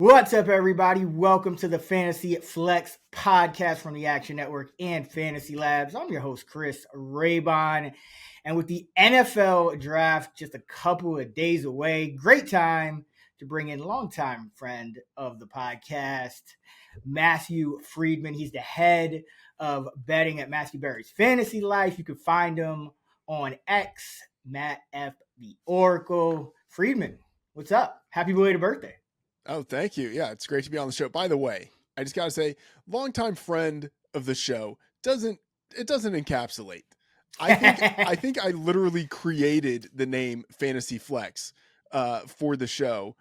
What's up, everybody? Welcome to the Fantasy Flex podcast from the Action Network and Fantasy Labs. I'm your host, Chris Raybon. And with the NFL draft just a couple of days away, great time to bring in longtime friend of the podcast, Matthew Friedman. He's the head of betting at Matthew Berry's Fantasy Life. You can find him on X, Matt F. the Oracle. Friedman, what's up? Happy belated birthday. Oh, thank you. Yeah, it's great to be on the show. By the way, I just got to say, longtime friend of the show doesn't encapsulate. I think I literally created the name Fantasy Flex for the show.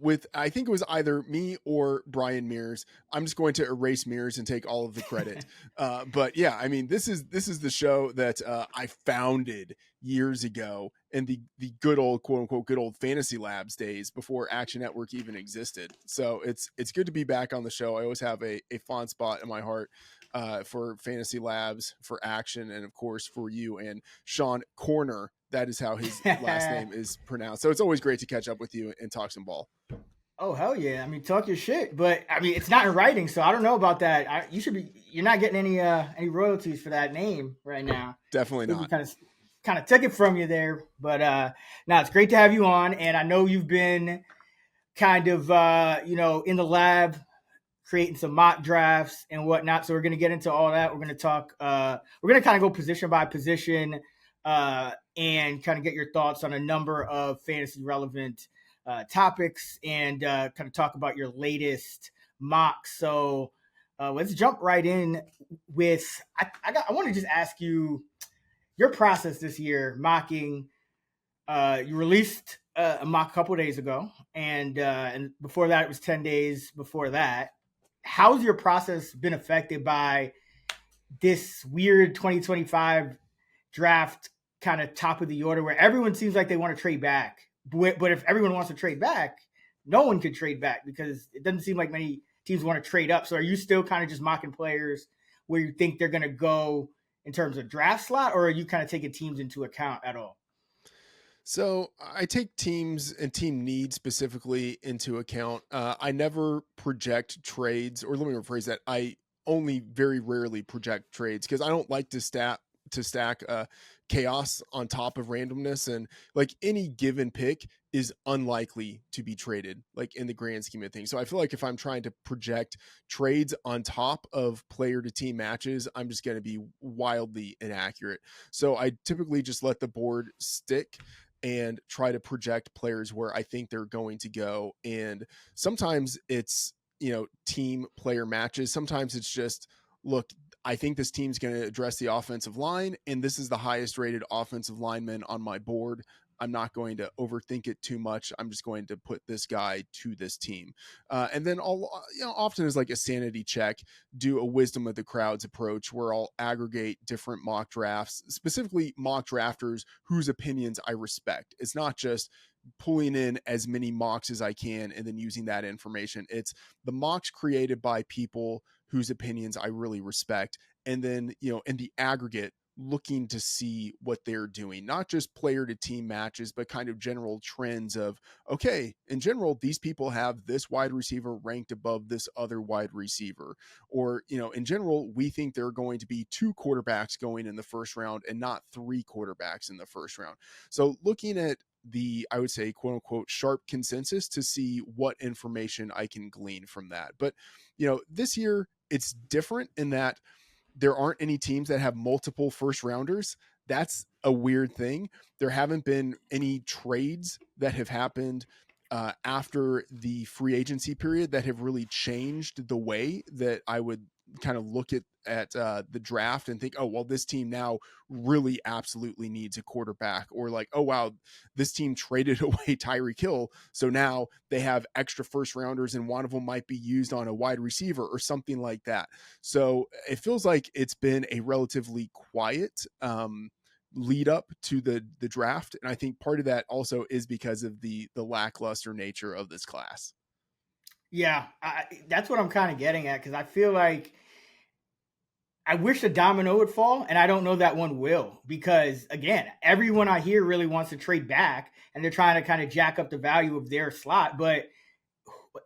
With I think it was either me or Brian Mears. I'm just going to erase Mears and take all of the credit. But yeah, I mean, this is the show that I founded years ago in the good old quote unquote good old Fantasy Labs days before Action Network even existed. So it's good to be back on the show. I always have a fond spot in my heart for Fantasy Labs, for Action, and of course for you and Sean Corner. That is how his last name is pronounced. So it's always great to catch up with you and talk some ball. Oh, hell yeah. I mean, talk your shit. But, I mean, it's not in writing, so I don't know about that. You're not getting any royalties for that name right now. Definitely not. Kind of took it from you there. But, no, it's great to have you on. And I know you've been kind of, in the lab creating some mock drafts and whatnot. So we're going to get into all that. We're going to talk, we're going to kind of go position by position and kind of get your thoughts on a number of fantasy relevant topics and kind of talk about your latest mocks. So let's jump right in with, I want to just ask you your process this year mocking. You released a mock a couple of days ago, and before that it was 10 days before that. How's your process been affected by this weird 2025 draft kind of top of the order where everyone seems like they want to trade back? But if everyone wants to trade back, no one could trade back because it doesn't seem like many teams want to trade up. So are you still kind of just mocking players where you think they're going to go in terms of draft slot, or are you kind of taking teams into account at all? So I take teams and team needs specifically into account. I never project trades, or let me rephrase that. I only very rarely project trades because I don't like to stack chaos on top of randomness, and like any given pick is unlikely to be traded, like in the grand scheme of things. So I feel like if I'm trying to project trades on top of player to team matches, I'm just going to be wildly inaccurate. So I typically just let the board stick and try to project players where I think they're going to go. And sometimes it's, team player matches. Sometimes it's just, look, I think this team's going to address the offensive line, and this is the highest rated offensive lineman on my board. I'm not going to overthink it too much. I'm just going to put this guy to this team. And then often is like a sanity check, do a wisdom of the crowds approach where I'll aggregate different mock drafts, specifically mock drafters whose opinions I respect. It's not just pulling in as many mocks as I can and then using that information. It's the mocks created by people whose opinions I really respect. And then, in the aggregate, looking to see what they're doing, not just player to team matches, but kind of general trends of, okay, in general, these people have this wide receiver ranked above this other wide receiver. Or, in general, we think there are going to be 2 quarterbacks going in the first round and not 3 quarterbacks in the first round. So looking at the, I would say, quote unquote, sharp consensus to see what information I can glean from that. But, this year it's different in that there aren't any teams that have multiple first rounders. That's a weird thing. There haven't been any trades that have happened after the free agency period that have really changed the way that I would kind of look at the draft and think, oh, well, this team now really absolutely needs a quarterback, or like, oh, wow, this team traded away Tyreek Hill, so now they have extra first rounders and one of them might be used on a wide receiver or something like that. So it feels like it's been a relatively quiet lead up to the draft, and I think part of that also is because of the lackluster nature of this class. Yeah, that's what I'm kind of getting at, because I feel like I wish a domino would fall, and I don't know that one will, because, again, everyone I hear really wants to trade back, and they're trying to kind of jack up the value of their slot. But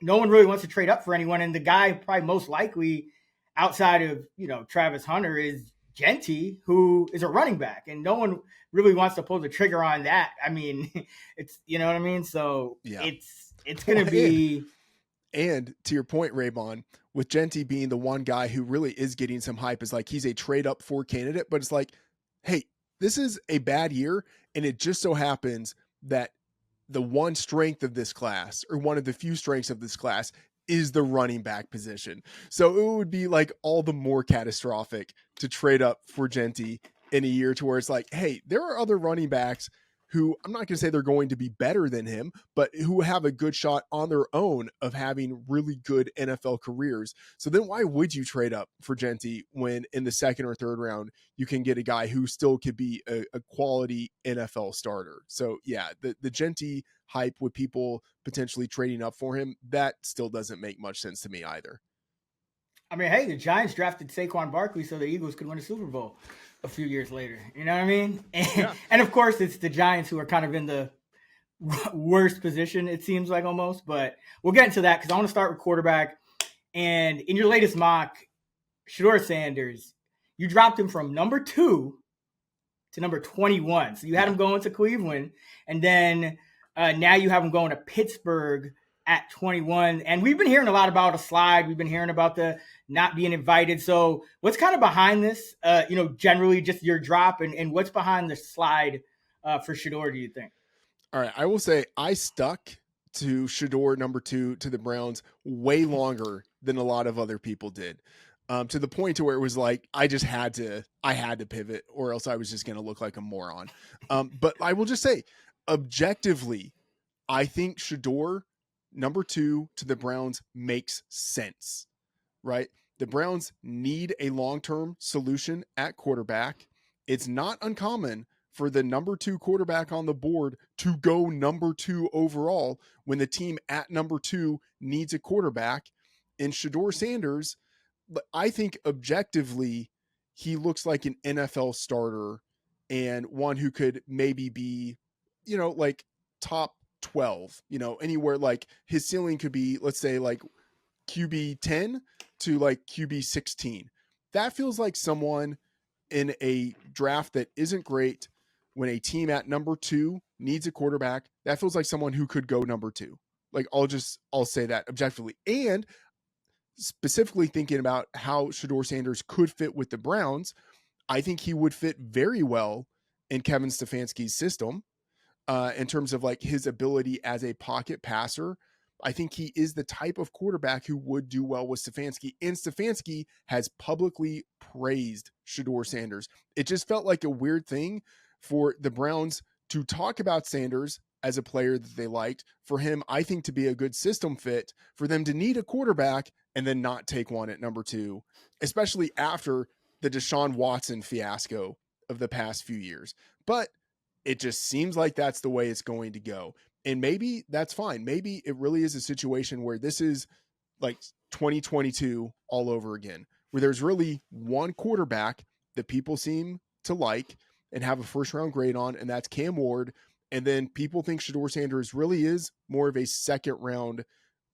no one really wants to trade up for anyone. And the guy probably most likely outside of, Travis Hunter is Jeanty, who is a running back, and no one really wants to pull the trigger on that. I mean, it's, you know what I mean? So Yeah. it's going to be. And to your point, Raybon, with Jeanty being the one guy who really is getting some hype, is like he's a trade up for candidate, but it's like, hey, this is a bad year. And it just so happens that the one strength of this class, or one of the few strengths of this class, is the running back position. So it would be like all the more catastrophic to trade up for Jeanty in a year to where it's like, hey, there are other running backs who, I'm not going to say they're going to be better than him, but who have a good shot on their own of having really good NFL careers. So then why would you trade up for Jeanty when in the second or third round, you can get a guy who still could be a quality NFL starter? So yeah, the Jeanty hype with people potentially trading up for him, that still doesn't make much sense to me either. I mean, hey, the Giants drafted Saquon Barkley so the Eagles could win a Super Bowl a few years later. You know what I mean? And of course, it's the Giants who are kind of in the worst position, it seems like almost. But we'll get into that because I want to start with quarterback. And in your latest mock, Shedeur Sanders, you dropped him from number 2 to number 21. So you had him going to Cleveland. And then now you have him going to Pittsburgh at 21. And we've been hearing a lot about a slide. We've been hearing about the not being invited. So what's kind of behind this, generally just your drop, and what's behind the slide for Shedeur, do you think? All right. I will say I stuck to Shedeur number 2 to the Browns way longer than a lot of other people did. To the point to where it was like, I had to pivot, or else I was just going to look like a moron. But I will just say, objectively, I think Shedeur number 2 to the Browns makes sense, right? The Browns need a long-term solution at quarterback. It's not uncommon for the number 2 quarterback on the board to go number 2 overall when the team at number 2 needs a quarterback. In Shedeur Sanders, I think objectively, he looks like an NFL starter and one who could maybe be, like top 12, anywhere. Like his ceiling could be, let's say, like QB 10 to like QB 16. That feels like someone in a draft that isn't great, when a team at number 2 needs a quarterback. That feels like someone who could go number 2. Like I'll say that objectively. And specifically thinking about how Shedeur Sanders could fit with the Browns, I think he would fit very well in Kevin Stefanski's system. In terms of like his ability as a pocket passer, I think he is the type of quarterback who would do well with Stefanski. And Stefanski has publicly praised Shedeur Sanders. It just felt like a weird thing for the Browns to talk about Sanders as a player that they liked, for him, I think, to be a good system fit, for them to need a quarterback and then not take one at number 2, especially after the Deshaun Watson fiasco of the past few years. But it just seems like that's the way it's going to go. And maybe that's fine. Maybe it really is a situation where this is like 2022 all over again, where there's really one quarterback that people seem to like and have a first round grade on, and that's Cam Ward. And then people think Shedeur Sanders really is more of a second round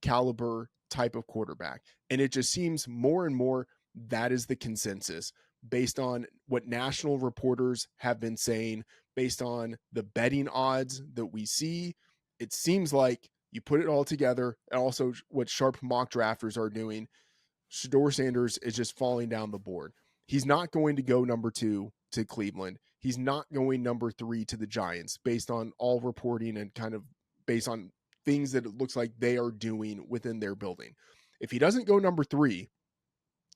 caliber type of quarterback. And it just seems more and more that is the consensus based on what national reporters have been saying, based on the betting odds that we see. It seems like you put it all together, and also what sharp mock drafters are doing, Shedeur Sanders is just falling down the board. He's not going to go number 2 to Cleveland. He's not going number 3 to the Giants, based on all reporting and kind of based on things that it looks like they are doing within their building. If he doesn't go number 3,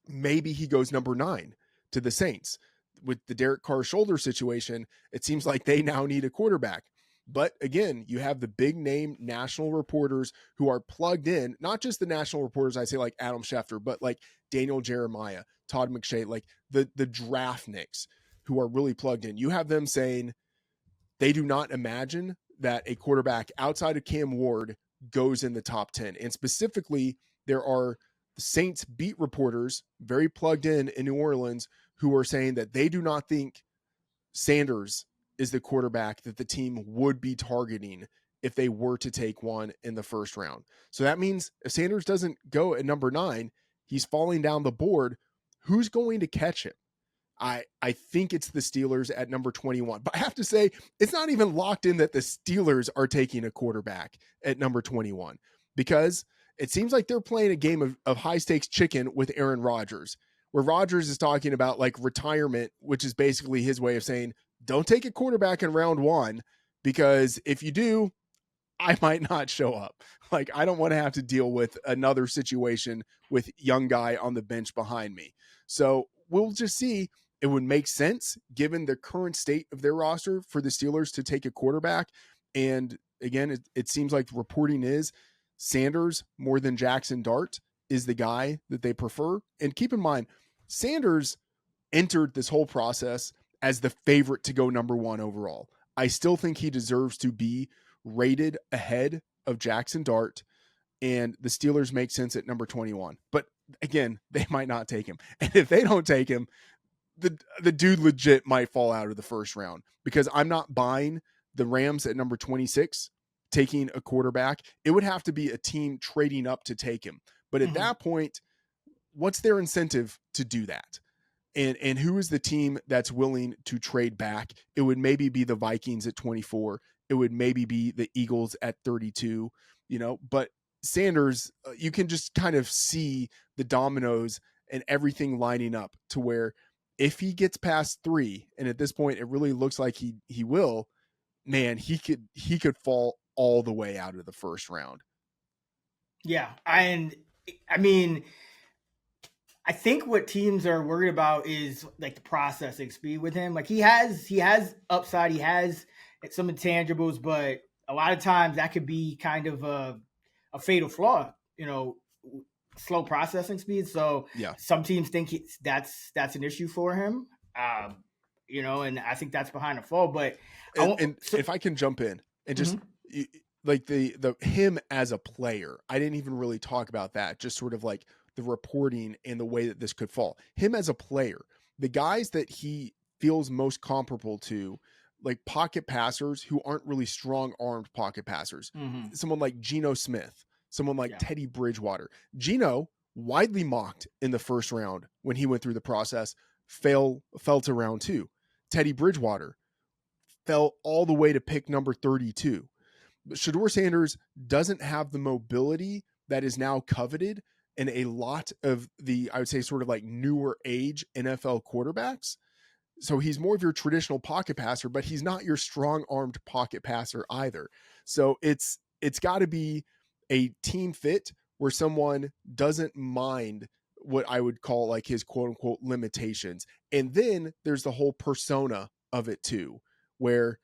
maybe he goes number 9 to the Saints. With the Derek Carr shoulder situation, it seems like they now need a quarterback. But again, you have the big name national reporters who are plugged in, not just the national reporters I say like Adam Schefter, but like Daniel Jeremiah, Todd McShay, like the draftniks who are really plugged in. You have them saying they do not imagine that a quarterback outside of Cam Ward goes in the top 10. And specifically, there are the Saints beat reporters very plugged in New Orleans who are saying that they do not think Sanders is the quarterback that the team would be targeting if they were to take one in the first round. So that means if Sanders doesn't go at number 9, he's falling down the board. Who's going to catch him? I think it's the Steelers at number 21. But I have to say, it's not even locked in that the Steelers are taking a quarterback at number 21, because it seems like they're playing a game of high stakes chicken with Aaron Rodgers, where Rodgers is talking about like retirement, which is basically his way of saying, don't take a quarterback in round 1, because if you do, I might not show up. Like, I don't want to have to deal with another situation with young guy on the bench behind me. So we'll just see. It would make sense given the current state of their roster for the Steelers to take a quarterback. And again, it seems like the reporting is Sanders more than Jackson Dart is the guy that they prefer. And keep in mind, Sanders entered this whole process as the favorite to go number 1 overall. I still think he deserves to be rated ahead of Jackson Dart, and the Steelers make sense at number 21. But again, they might not take him. And if they don't take him, the dude legit might fall out of the first round, because I'm not buying the Rams at number 26 taking a quarterback. It would have to be a team trading up to take him. But at that point, what's their incentive to do that? And who is the team that's willing to trade back? It would maybe be the Vikings at 24. It would maybe be the Eagles at 32, but Sanders, you can just kind of see the dominoes and everything lining up to where if he gets past 3, and at this point, it really looks like he will, man, he could fall all the way out of the first round. Yeah. And I mean, I think what teams are worried about is like the processing speed with him. Like he has upside, he has some intangibles, but a lot of times that could be kind of a fatal flaw, slow processing speed. So yeah, some teams think that's an issue for him, and I think that's behind the fall. But if I can jump in and just like the him as a player, I didn't even really talk about that. Just sort of like the reporting and the way that this could fall. Him as a player, the guys that he feels most comparable to, like pocket passers who aren't really strong-armed pocket passers. Someone like Geno Smith, someone like Teddy Bridgewater. Geno, widely mocked in the first round when he went through the process, fell to round 2. Teddy Bridgewater fell all the way to pick number 32. But Shedeur Sanders doesn't have the mobility that is now coveted in a lot of the, I would say, sort of like newer age NFL quarterbacks. So he's more of your traditional pocket passer, but he's not your strong-armed pocket passer either. So it's got to be a team fit where someone doesn't mind what I would call like his quote-unquote limitations. And then there's the whole persona of it too, where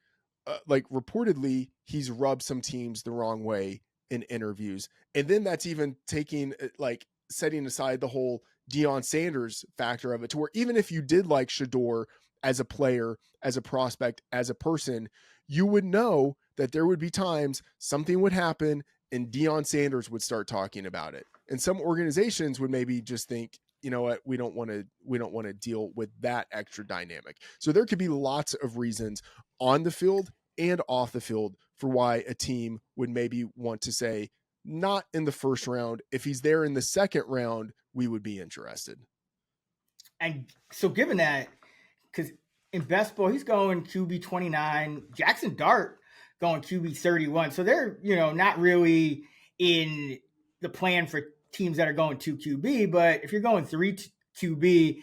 like reportedly he's rubbed some teams the wrong way in interviews. And then that's even taking like setting aside the whole Deion Sanders factor of it, to where even if you did like Shedeur as a player, as a prospect, as a person, you would know that there would be times something would happen and Deion Sanders would start talking about it. And some organizations would maybe just think, you know what, we don't want to deal with that extra dynamic. So there could be lots of reasons on the field and off the field for why a team would maybe want to say, not in the first round. If he's there in the second round, we would be interested. And so given that, because in best ball, he's going QB 29, Jackson Dart going QB 31. So they're, not really in the plan for teams that are going 2 QB. But if you're going 3 QB,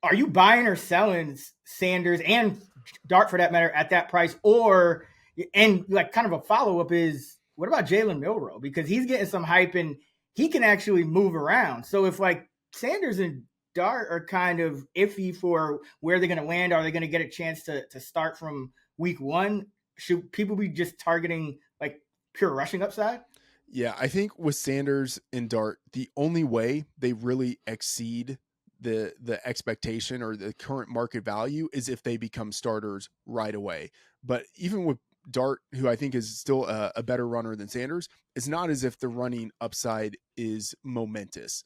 are you buying or selling Sanders and Dart for that matter at that price? Or, and like kind of a follow-up is, what about Jalen Milroe? Because he's getting some hype and he can actually move around. So if like Sanders and Dart are kind of iffy for where they're going to land, are they going to get a chance to start from week 1? Should people be just targeting like pure rushing upside? Yeah, I think with Sanders and Dart, the only way they really exceed the expectation or the current market value is if they become starters right away. But even with Dart, who I think is still a better runner than Sanders, it's not as if the running upside is momentous.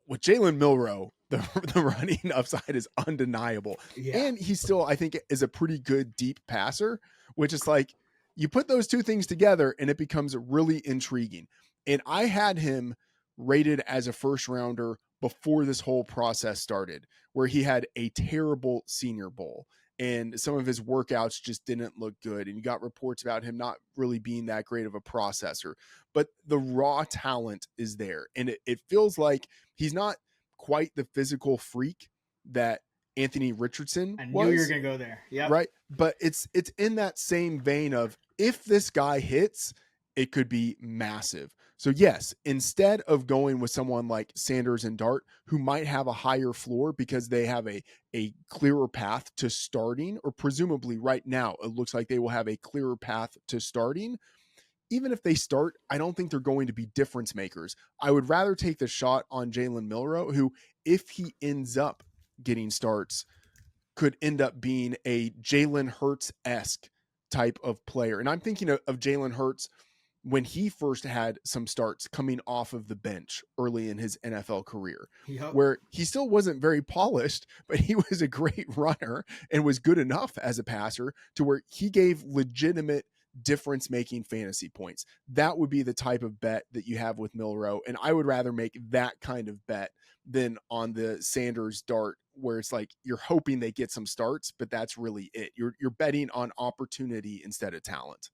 With Jalen Milroe, the running upside is undeniable. Yeah. And he still, I think, is a pretty good deep passer, which is like, You put those two things together and it becomes really intriguing. And I had him rated as a first rounder before this whole process started, where he had a terrible Senior Bowl and some of his workouts just didn't look good. And you got reports about him not really being that great of a processor, but the raw talent is there. And it feels like he's not quite the physical freak that Anthony Richardson I knew you were was. going to go there. Yeah. Right. But it's in that same vein of, if this guy hits, it could be massive. So yes, instead of going with someone like Sanders and Dart, who might have a higher floor because they have a clearer path to starting, or presumably right now, it looks like they will have a clearer path to starting. Even if they start, I don't think they're going to be difference makers. I would rather take the shot on Jalen Milroe, who, if he ends up getting starts, could end up being a Jalen Hurts-esque type of player. And I'm thinking of Jalen Hurts when he first had some starts coming off of the bench early in his NFL career, where he still wasn't very polished, but he was a great runner and was good enough as a passer to where he gave legitimate difference-making fantasy points. That would be the type of bet that you have with Milroe. And I would rather make that kind of bet than on the Sanders Dart, where it's like you're hoping they get some starts, but that's really it. You're betting on opportunity instead of talent.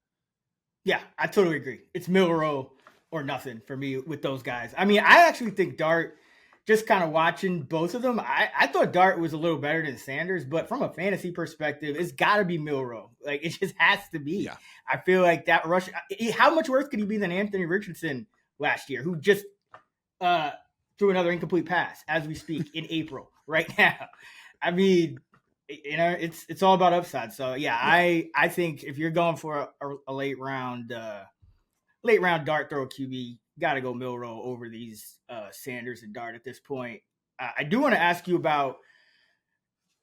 Yeah, I totally agree. It's Milroe or nothing for me with those guys. I mean, I actually think Dart, just kind of watching both of them, I thought Dart was a little better than Sanders, but from a fantasy perspective, it's got to be Milroe. Like, it just has to be. Yeah. I feel like that rush. How much worse could he be than Anthony Richardson last year, who just threw another incomplete pass as we speak in April right now? I mean, it's all about upside. So yeah. I think if you're going for a late round Dart throw QB, got to go Milroe over these Sanders and Dart at this point. I do want to ask you about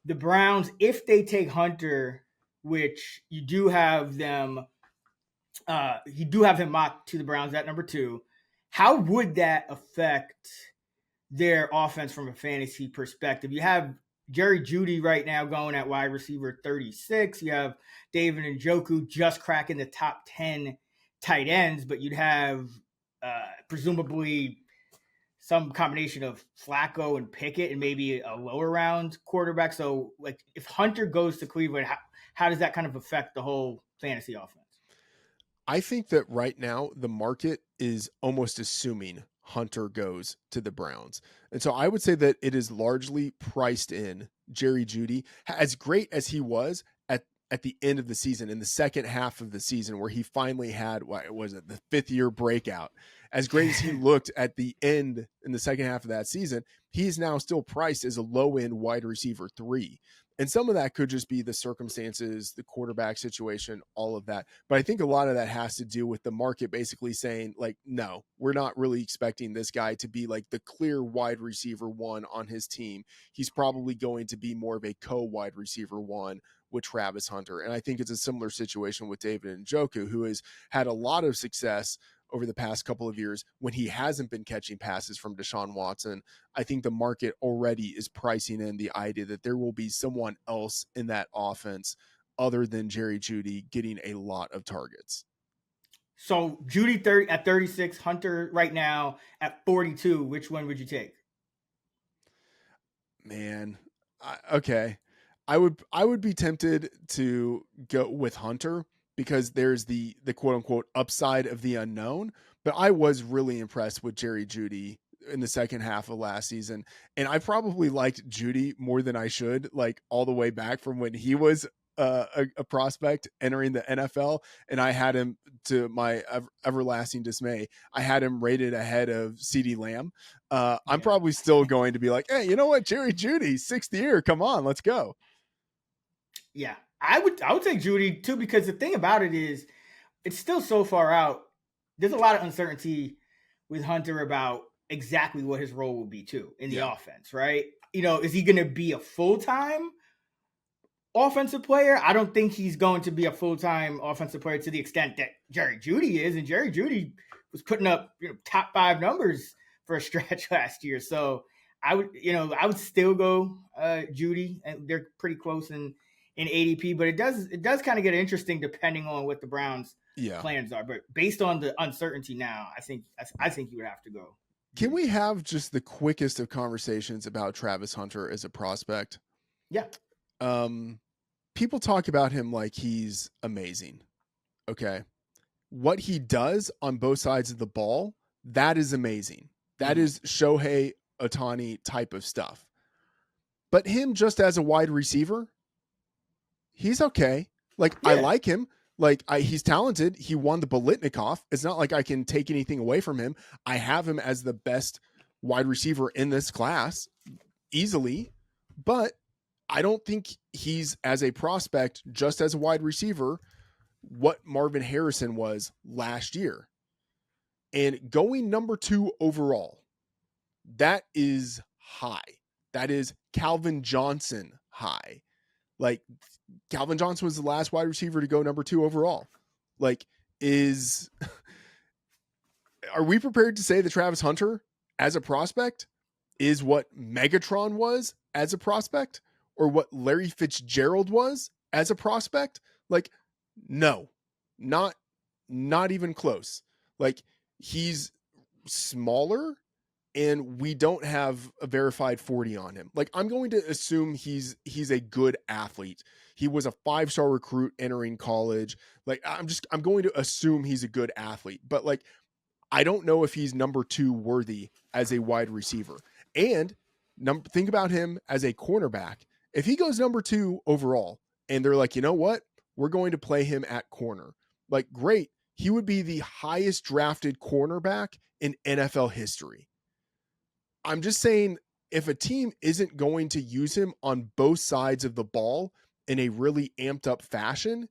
the Browns if they take Hunter, which you do have them. You do have him mocked to the Browns at number 2. How would that affect their offense from a fantasy perspective? You have Jerry Jeudy right now going at wide receiver 36. You have David Njoku just cracking the top 10 tight ends, but you'd have presumably some combination of Flacco and Pickett and maybe a lower round quarterback. So, like, if Hunter goes to Cleveland, how does that kind of affect the whole fantasy offense? I think that right now the market is almost assuming Hunter goes to the Browns. And so I would say that it is largely priced in Jerry Jeudy, as great as he was at the end of the season, in the second half of the season, where he finally had, what was it, the 5th-year breakout. As great as he looked at the end in the second half of that season, he's now still priced as a low-end wide receiver 3. And some of that could just be the circumstances, the quarterback situation, all of that. But I think a lot of that has to do with the market basically saying, like, no, we're not really expecting this guy to be like the clear wide receiver 1 on his team. He's probably going to be more of a co-wide receiver 1 with Travis Hunter. And I think it's a similar situation with David Njoku, who has had a lot of success over the past couple of years when he hasn't been catching passes from Deshaun Watson. I think the market already is pricing in the idea that there will be someone else in that offense other than Jerry Jeudy getting a lot of targets. So Jeudy at 36, Hunter right now at 42. Which one would you take? Man, okay. I would be tempted to go with Hunter because there's the quote unquote upside of the unknown. But I was really impressed with Jerry Jeudy in the second half of last season. And I probably liked Jeudy more than I should, like all the way back from when he was a prospect entering the NFL. And I had him, to my everlasting dismay, I had him rated ahead of CeeDee Lamb. I'm probably still going to be like, hey, you know what? Jerry Jeudy, 6th year. Come on, let's go. Yeah, I would take Jeudy too, because the thing about it is it's still so far out. There's a lot of uncertainty with Hunter about exactly what his role will be too in the offense, right? Is he going to be a full-time offensive player? I don't think he's going to be a full-time offensive player to the extent that Jerry Jeudy is. And Jerry Jeudy was putting up top 5 numbers for a stretch last year. So I would still go Jeudy, and they're pretty close in in ADP, but it does kind of get interesting depending on what the Browns' plans are. But based on the uncertainty now, I think you would have to go. Can we have just the quickest of conversations about Travis Hunter as a prospect? Yeah. People talk about him like he's amazing. Okay. What he does on both sides of the ball, that is amazing. That is Shohei Ohtani type of stuff. But him just as a wide receiver, he's okay. Like, I like him. Like, he's talented. He won the Bolitnikoff. It's not like I can take anything away from him. I have him as the best wide receiver in this class easily, but I don't think he's, as a prospect, just as a wide receiver, what Marvin Harrison was last year. And going number 2 overall, that is high. That is Calvin Johnson high. Like, Calvin Johnson was the last wide receiver to go number 2 overall. Like, are we prepared to say that Travis Hunter as a prospect is what Megatron was as a prospect, or what Larry Fitzgerald was as a prospect? Like, no, not even close. Like, he's smaller and we don't have a verified 40 on him. Like, I'm going to assume he's a good athlete. He was a 5-star recruit entering college. Like, I'm going to assume he's a good athlete, but like, I don't know if he's number 2 worthy as a wide receiver. And think about him as a cornerback. If he goes number 2 overall and they're like, you know what, we're going to play him at corner. Like, great. He would be the highest drafted cornerback in NFL history. I'm just saying, if a team isn't going to use him on both sides of the ball in a really amped up fashion,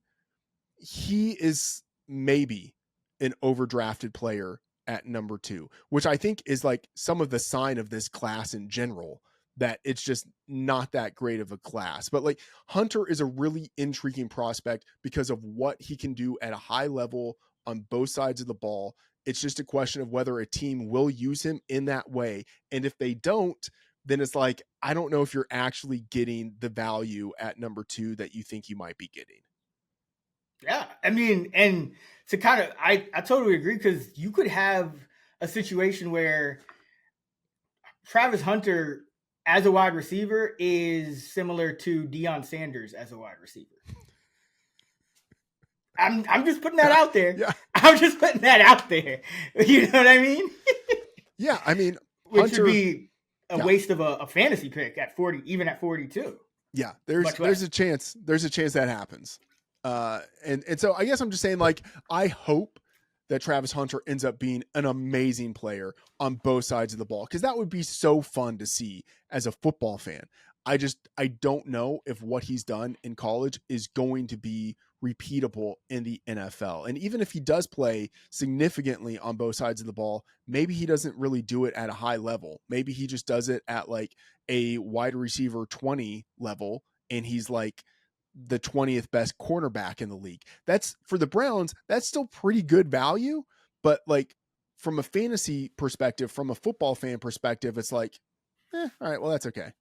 he is maybe an overdrafted player at number 2, which I think is like some of the sign of this class in general, that it's just not that great of a class. But like, Hunter is a really intriguing prospect because of what he can do at a high level on both sides of the ball. It's just a question of whether a team will use him in that way. And if they don't, then it's like, I don't know if you're actually getting the value at number 2 that you think you might be getting. Yeah. I mean, and to kind of, I totally agree, because you could have a situation where Travis Hunter as a wide receiver is similar to Deion Sanders as a wide receiver. I'm just putting that out there. Yeah. I'm just putting that out there. You know what I mean? Yeah. I mean, which would be a waste of a fantasy pick at 40, even at 42. Yeah. There's a chance that happens. And so I guess I'm just saying, like, I hope that Travis Hunter ends up being an amazing player on both sides of the ball, because that would be so fun to see as a football fan. I don't know if what he's done in college is going to be repeatable in the NFL. And even if he does play significantly on both sides of the ball, maybe he doesn't really do it at a high level. Maybe he just does it at like a wide receiver 20 level, and he's like the 20th best cornerback in the league. That's, for the Browns, that's still pretty good value. But like, from a fantasy perspective, from a football fan perspective, it's like, all right, well, that's okay.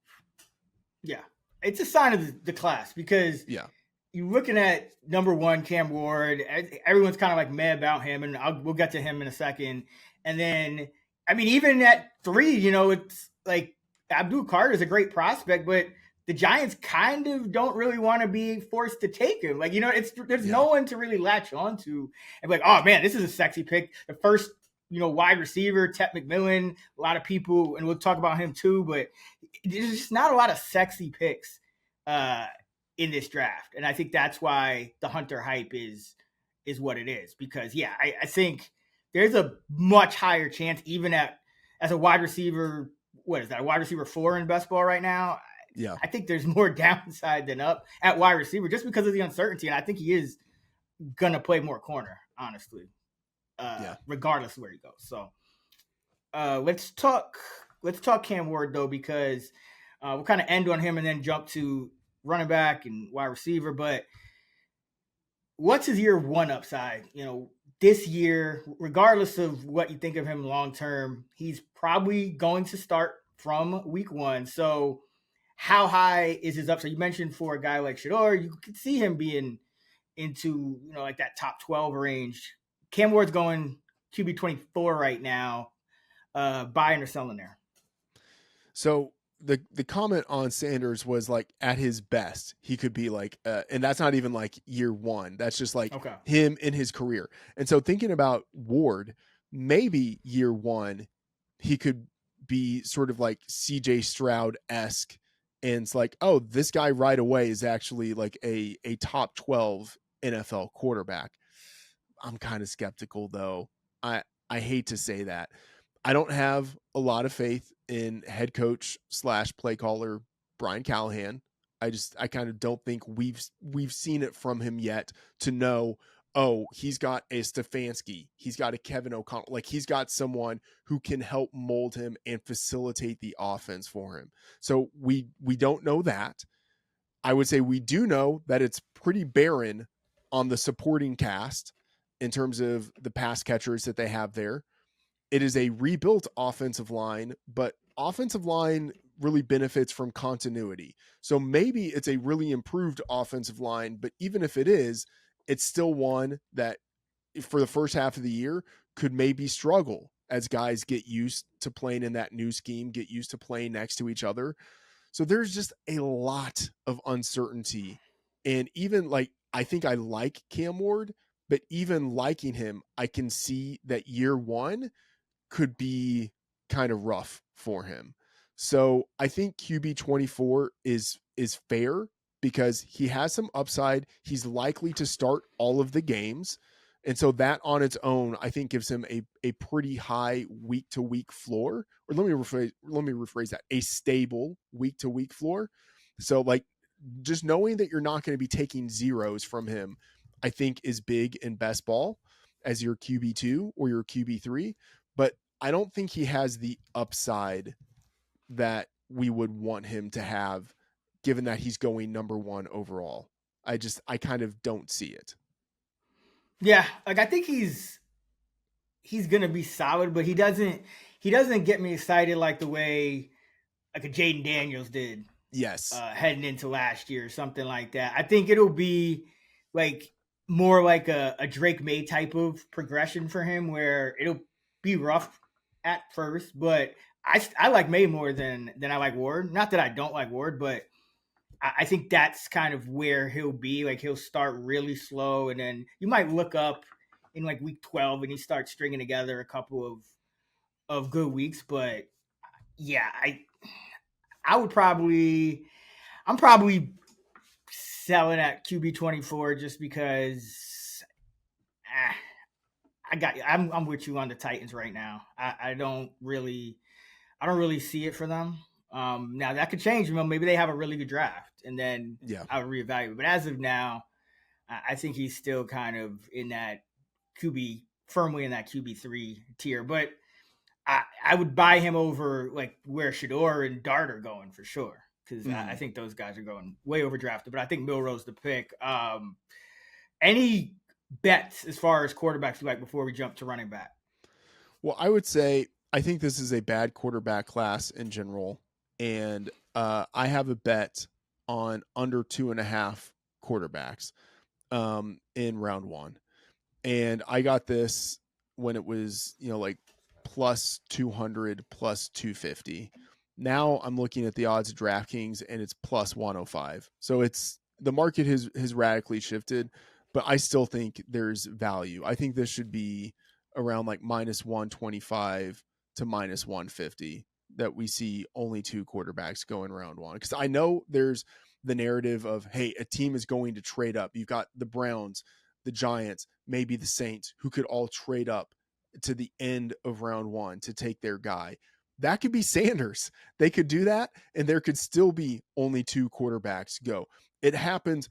Yeah. It's a sign of the class, because you're looking at number 1, Cam Ward. Everyone's kind of like meh about him, and we'll get to him in a second. And then, I mean, even at 3, you know, it's like Abdul Carter is a great prospect, but the Giants kind of don't really want to be forced to take him. Like, you know, there's no one to really latch on to and be like, oh man, this is a sexy pick. The first, you know, wide receiver, Tet McMillan, a lot of people, and we'll talk about him too, but there's just not a lot of sexy picks in this draft. And I think that's why the Hunter hype is what it is, because I think there's a much higher chance, even as a wide receiver, what is that, a wide receiver 4 in best ball right now? Yeah. I think there's more downside than up at wide receiver, just because of the uncertainty. And I think he is going to play more corner, honestly, regardless of where he goes. So let's talk Cam Ward, though, because we'll kind of end on him and then jump to running back and wide receiver. But what's his year 1 upside? You know, this year, regardless of what you think of him long term, he's probably going to start from week 1. So how high is his upside? You mentioned for a guy like Shedeur, you could see him being into, like that top 12 range. Cam Ward's going QB 24 right now. Buying or selling there? So the comment on Sanders was like at his best he could be like, and that's not even like year one. That's just like Okay. him in his career. And so thinking about Ward, maybe year one he could be sort of like CJ Stroud esque, and it's like, oh, this guy right away is actually like a top 12 NFL quarterback. I'm kind of skeptical though. I hate to say that. I don't have a lot of faith in head coach / play caller Brian Callahan. I kind of don't think we've seen it from him yet to know, oh, he's got a Stefanski, he's got a Kevin O'Connell, like he's got someone who can help mold him and facilitate the offense for him. So we don't know that. I would say we do know that it's pretty barren on the supporting cast in terms of the pass catchers that they have there. It is a rebuilt offensive line, but offensive line really benefits from continuity. So maybe it's a really improved offensive line, but even if it is, it's still one that for the first half of the year could maybe struggle as guys get used to playing in that new scheme, get used to playing next to each other. So there's just a lot of uncertainty. And even like, I think I like Cam Ward, but even liking him, I can see that year one could be kind of rough for him. So I think QB 24 is fair because he has some upside. He's likely to start all of the games. And so that on its own, I think gives him a pretty high week to week floor. Or let me rephrase that, a stable week to week floor. So like just knowing that you're not going to be taking zeros from him, I think is big in best ball as your QB2 or your QB3. But I don't think he has the upside that we would want him to have, given that he's going number one overall. I kind of don't see it. Yeah, like I think he's gonna be solid, but he doesn't get me excited like the way like a Jaden Daniels did Yes. heading into last year or something like that. I think it'll be like more like a Drake May type of progression for him, where it'll be rough at first, but I like May more than I like Ward. Not that I don't like Ward, but I think that's kind of where he'll be. Like he'll start really slow, and then you might look up in like week 12 and he starts stringing together a couple of good weeks. But yeah, I would probably I'm probably selling at QB 24 just because ah, I'm with you on the Titans right now. I don't really see it for them. Now that could change. Maybe they have a really good draft, and then Yeah. I'll reevaluate. But as of now, I think he's still kind of in that QB, firmly in that QB3 tier. But I would buy him over like where Shedeur and Dart are going for sure, because I think those guys are going way overdrafted. But I think Milroe's the pick. Any bets as far as quarterbacks you like before we jump to running back? Well, I would say I think this is a bad quarterback class in general, and I have a bet on under 2.5 quarterbacks in round one, and I got this when it was like plus 200, plus 250. Now I'm looking at the odds of DraftKings and it's plus 105. So it's the market has radically shifted, but I still think there's value. I think this should be around like minus 125 to minus 150 that we see only two quarterbacks go in round one. Because I know there's the narrative of, hey, a team is going to trade up. You've got the Browns, the Giants, maybe the Saints, who could all trade up to the end of round one to take their guy. That could be Sanders. They could do that, and there could still be only two quarterbacks go. It happens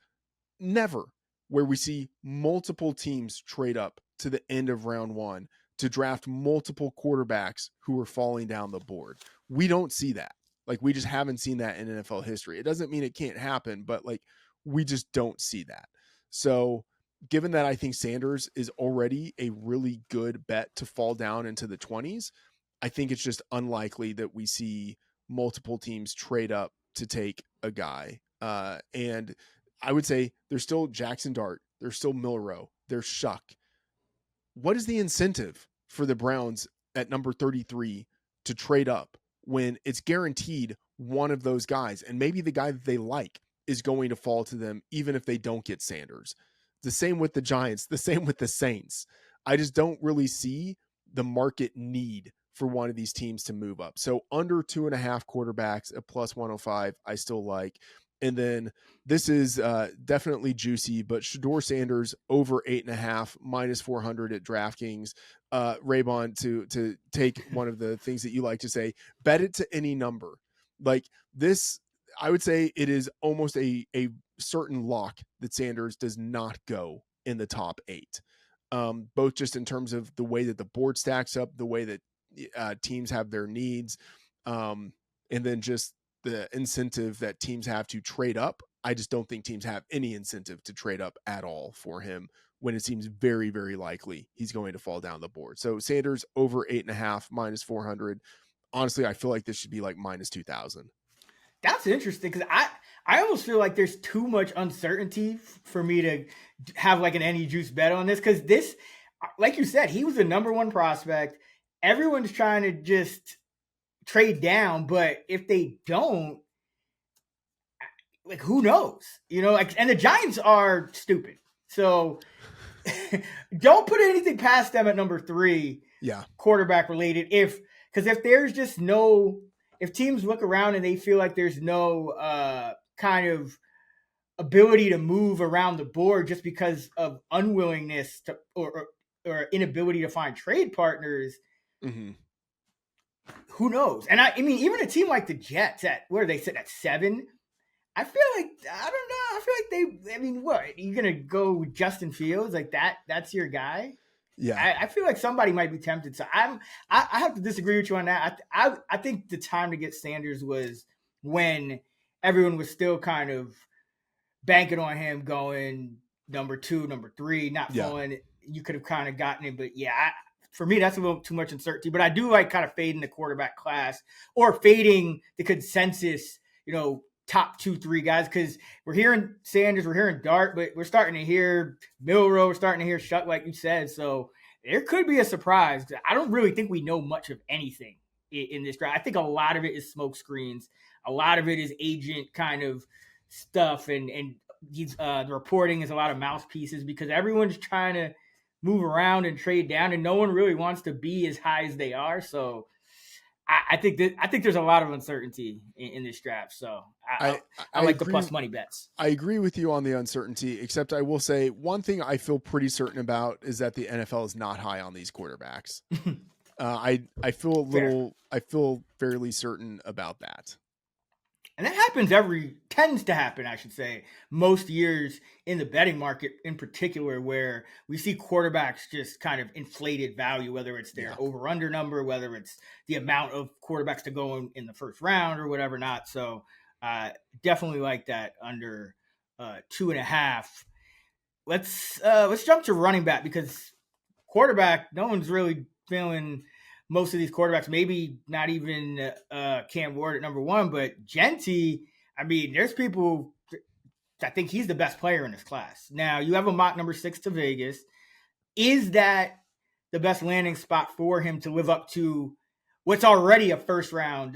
never where we see multiple teams trade up to the end of round one to draft multiple quarterbacks who are falling down the board. We don't see that. Like, we just haven't seen that in NFL history. It doesn't mean it can't happen, but like, we just don't see that. So given that I think Sanders is already a really good bet to fall down into the 20s, I think it's just unlikely that we see multiple teams trade up to take a guy. And I would say there's still Jackson Dart, there's still Milroe, there's Shuck. What is the incentive for the Browns at number 33 to trade up when it's guaranteed one of those guys, and maybe the guy that they like, is going to fall to them even if they don't get Sanders? The same with the Giants, the same with the Saints. I just don't really see the market need for one of these teams to move up. So under 2.5 quarterbacks at plus 105, I still like. And then this is definitely juicy, but Shedeur Sanders over 8.5 minus 400 at DraftKings. Raybon, to take one of the things that you like to say, bet it to any number. Like this, I would say it is almost a certain lock that Sanders does not go in the top 8. Both just in terms of the way that the board stacks up, the way that teams have their needs, and then just the incentive that teams have to trade up. I just don't think teams have any incentive to trade up at all for him when it seems very, very likely he's going to fall down the board. So Sanders over 8.5 minus 400. Honestly, I feel like this should be like minus 2,000. That's interesting because I almost feel like there's too much uncertainty for me to have like an any juice bet on this, because this, like you said, he was the number one prospect. Everyone's trying to just trade down, but if they don't, like, who knows? You know, like, and the Giants are stupid, so don't put anything past them at number 3. Yeah, quarterback related. Because if there's just no, if teams look around and they feel like there's no kind of ability to move around the board just because of unwillingness to or inability to find trade partners, who knows? And I mean, even a team like the Jets at where they sit at 7, I feel like, I don't know. I feel like I mean, what, you're gonna go with Justin Fields like that? That's your guy. Yeah, I feel like somebody might be tempted. So I have to disagree with you on that. I think the time to get Sanders was when everyone was still kind of banking on him going number 2, number 3, not falling. You could have kind of gotten it, but yeah, for me, that's a little too much uncertainty. But I do like kind of fading the quarterback class or fading the consensus, you know, top 2-3 guys, because we're hearing Sanders, we're hearing Dart, but we're starting to hear Milroe, we're starting to hear Shuck, like you said. So there could be a surprise. I don't really think we know much of anything in this draft. I think a lot of it is smoke screens. A lot of it is agent kind of stuff, and the reporting is a lot of mouthpieces because everyone's trying to move around and trade down, and no one really wants to be as high as they are. So I think there's a lot of uncertainty in this draft. So I like the plus money bets. I agree with you on the uncertainty, except I will say one thing I feel pretty certain about is that the NFL is not high on these quarterbacks. I feel fairly certain about that. And that tends to happen, I should say, most years in the betting market in particular, where we see quarterbacks just kind of inflated value, whether it's their over-under number, whether it's the amount of quarterbacks to go in the first round or whatever not. So definitely like that under 2.5. Let's jump to running back, because quarterback, no one's really feeling most of these quarterbacks, maybe not even Cam Ward at number 1, but Jeanty, I mean, there's people that think he's the best player in this class. Now, you have a mock number 6 to Vegas. Is that the best landing spot for him to live up to what's already a first-round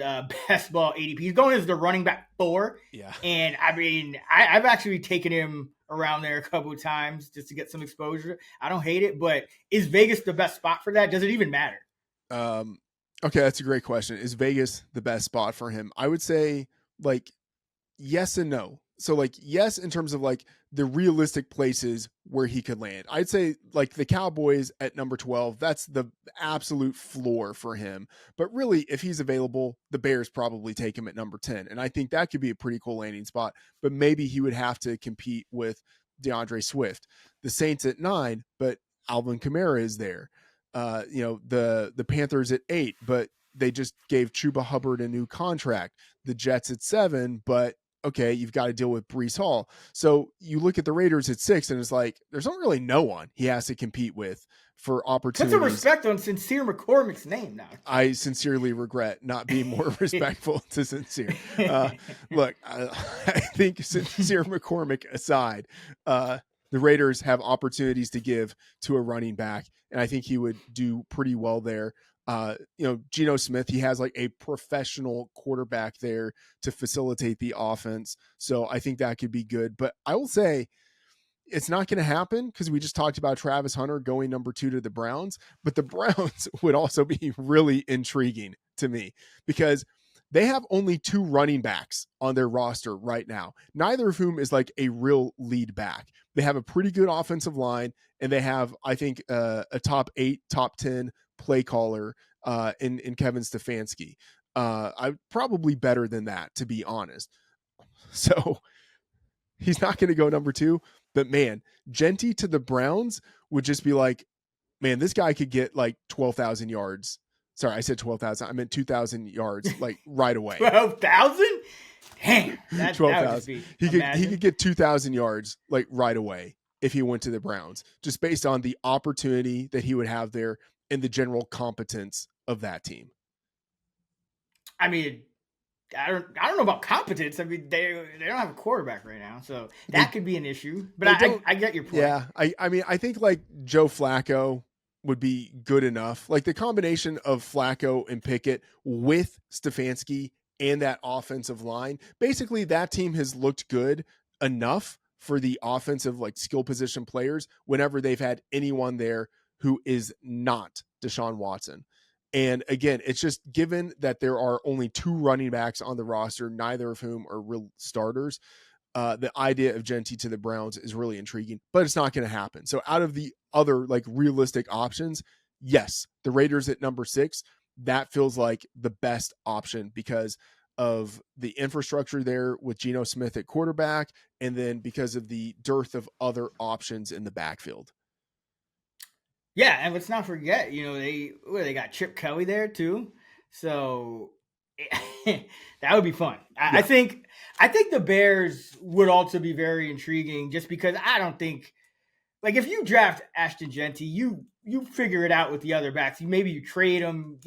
best ball ADP? He's going as the running back 4. Yeah. And, I mean, I've actually taken him around there a couple of times just to get some exposure. I don't hate it, but is Vegas the best spot for that? Does it even matter? Okay, that's a great question. Is Vegas the best spot for him? I would say, like, yes and no. So, like, yes, in terms of like the realistic places where he could land. I'd say like the Cowboys at number 12, that's the absolute floor for him. But really, if he's available, the Bears probably take him at number 10. And I think that could be a pretty cool landing spot, but maybe he would have to compete with DeAndre Swift. The Saints at 9, but Alvin Kamara is there. The Panthers at 8, but they just gave Chuba Hubbard a new contract. The Jets at 7, but okay, you've got to deal with Brees Hall. So you look at the Raiders at 6, and it's like, there's not really no one he has to compete with for Put some opportunities. respect on Sincere McCormick's name now. I sincerely regret not being more respectful to Sincere. Look, I think Sincere McCormick aside, the Raiders have opportunities to give to a running back, and I think he would do pretty well there. Geno Smith, he has like a professional quarterback there to facilitate the offense. So I think that could be good. But I will say it's not going to happen because we just talked about Travis Hunter going number 2 to the Browns. But the Browns would also be really intriguing to me because they have only 2 running backs on their roster right now, neither of whom is like a real lead back. They have a pretty good offensive line, and they have, I think, a top 8, top 10 play caller in Kevin Stefanski. I'm probably better than that, to be honest. So he's not going to go number 2, but man, Jeanty to the Browns would just be like, man, this guy could get like 12,000 yards. Sorry, I said 12,000. I meant 2,000 yards like right away. 12,000? Damn, 12,000. He could get 2,000 yards like right away if he went to the Browns, just based on the opportunity that he would have there and the general competence of that team. I mean, I don't know about competence. I mean, they don't have a quarterback right now, so that could be an issue. But I get your point. Yeah, I mean, I think like Joe Flacco would be good enough. Like the combination of Flacco and Pickett with Stefanski and that offensive line, basically that team has looked good enough for the offensive like skill position players whenever they've had anyone there who is not Deshaun Watson. And again, it's just given that there are only 2 running backs on the roster, neither of whom are real starters. The idea of Jeanty to the Browns is really intriguing, but it's not going to happen. So out of the other like realistic options, yes, the Raiders at number 6, that feels like the best option because of the infrastructure there with Geno Smith at quarterback, and then because of the dearth of other options in the backfield. Yeah, and let's not forget, they got Chip Kelly there too, so that would be fun. I think the Bears would also be very intriguing, just because I don't think, like, if you draft Ashton Jeanty, you figure it out with the other backs. Maybe you trade them,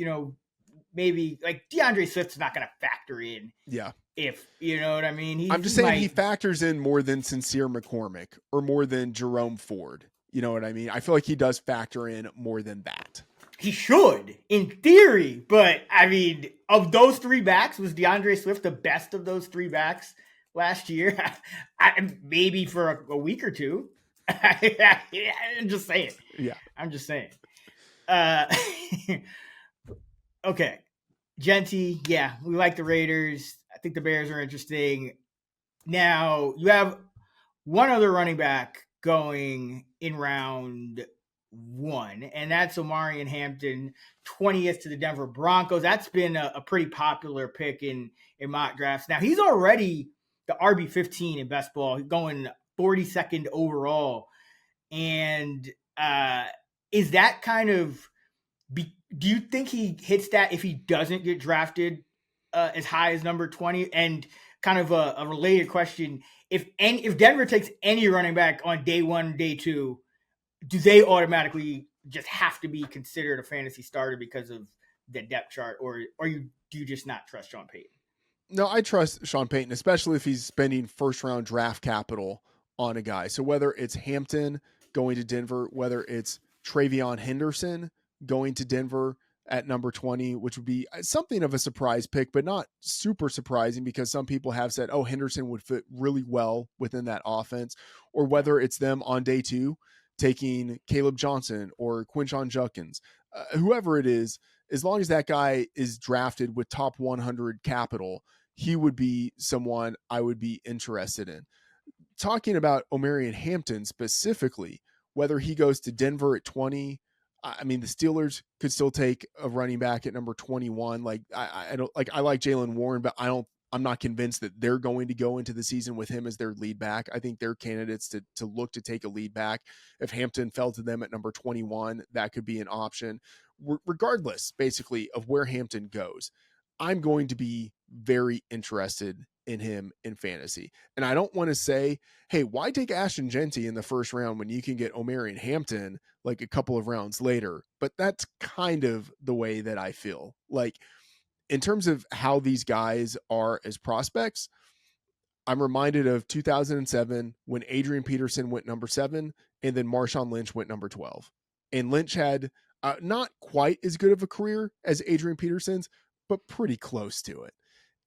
maybe like DeAndre Swift's not going to factor in. Yeah. If you know what I mean. I'm just saying he factors in more than Sincere McCormick or more than Jerome Ford. You know what I mean? I feel like he does factor in more than that. He should, in theory. But, I mean, of those 3 backs, was DeAndre Swift the best of those 3 backs last year? Maybe for a week or 2. I'm just saying. Yeah. I'm just saying. Okay. Jeanty, yeah, we like the Raiders. I think the Bears are interesting. Now, you have one other running back going in round 1, and that's Omarion Hampton, 20th to the Denver Broncos. That's been a pretty popular pick in mock drafts. Now, he's already the RB15 in best ball, going 42nd overall. And is that kind of do you think he hits that if he doesn't get drafted as high as number 20? And kind of a related question, if Denver takes any running back on day 1, day 2, do they automatically just have to be considered a fantasy starter because of the depth chart, or do you just not trust Sean Payton? No, I trust Sean Payton, especially if he's spending first-round draft capital on a guy. So whether it's Hampton going to Denver, whether it's Travion Henderson going to Denver at number 20, which would be something of a surprise pick, but not super surprising because some people have said, oh, Henderson would fit really well within that offense, or whether it's them on day 2 taking Caleb Johnson or Quinshon Judkins, whoever it is, as long as that guy is drafted with top 100 capital, he would be someone I would be interested in. Talking about Omarion Hampton specifically, whether he goes to Denver at 20, I mean, the Steelers could still take a running back at number 21. Like I don't like, I like Jalen Warren, but I'm not convinced that they're going to go into the season with him as their lead back. I think they're candidates to look to take a lead back. If Hampton fell to them at number 21, that could be an option. Regardless, basically, of where Hampton goes, I'm going to be very interested in him in fantasy. And I don't want to say, hey, why take Ashton Jeanty in the first round when you can get Omarion Hampton like a couple of rounds later? But that's kind of the way that I feel. Like, in terms of how these guys are as prospects, I'm reminded of 2007 when Adrian Peterson went number 7 and then Marshawn Lynch went number 12. And Lynch had not quite as good of a career as Adrian Peterson's, but pretty close to it.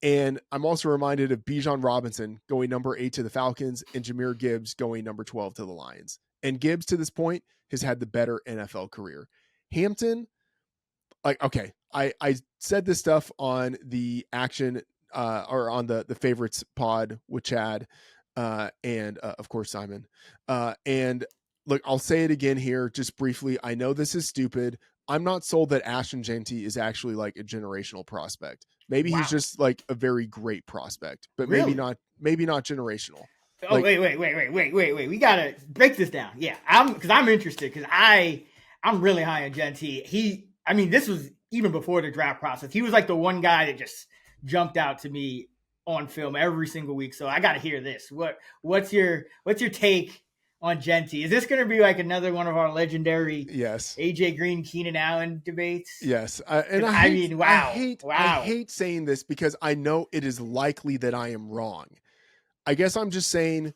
And I'm also reminded of Bijan Robinson going number 8 to the Falcons and Jahmyr Gibbs going number 12 to the Lions. And Gibbs, to this point, has had the better NFL career. Hampton, like, okay, I said this stuff on the action or on the favorites pod with Chad and of course Simon. And look, I'll say it again here just briefly. I know this is stupid. I'm not sold that Ashton Jeanty is actually like a generational prospect. Maybe he's just like a very great prospect, but maybe not generational. Oh, like, wait. We gotta break this down. Yeah, I'm interested because I'm really high on Jeanty. This was even before the draft process. He was like the one guy that just jumped out to me on film every single week. So I got to hear this. What's your take on Jeanty? Is this going to be like another one of our legendary AJ Green, Keenan Allen debates? Yes. I hate saying this because I know it is likely that I am wrong. I guess I'm just saying,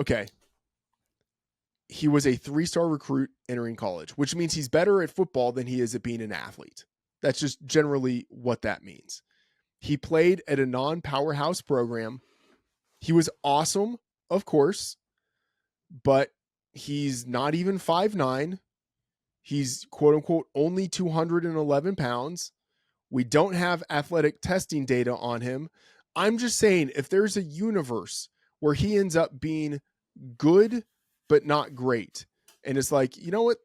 okay, he was a 3-star recruit entering college, which means he's better at football than he is at being an athlete. That's just generally what that means. He played at a non-powerhouse program. He was awesome, of course, but he's not even 5'9". He's quote unquote only 211 pounds. We don't have athletic testing data on him. I'm just saying, if there's a universe where he ends up being good, but not great, and it's like, you know what?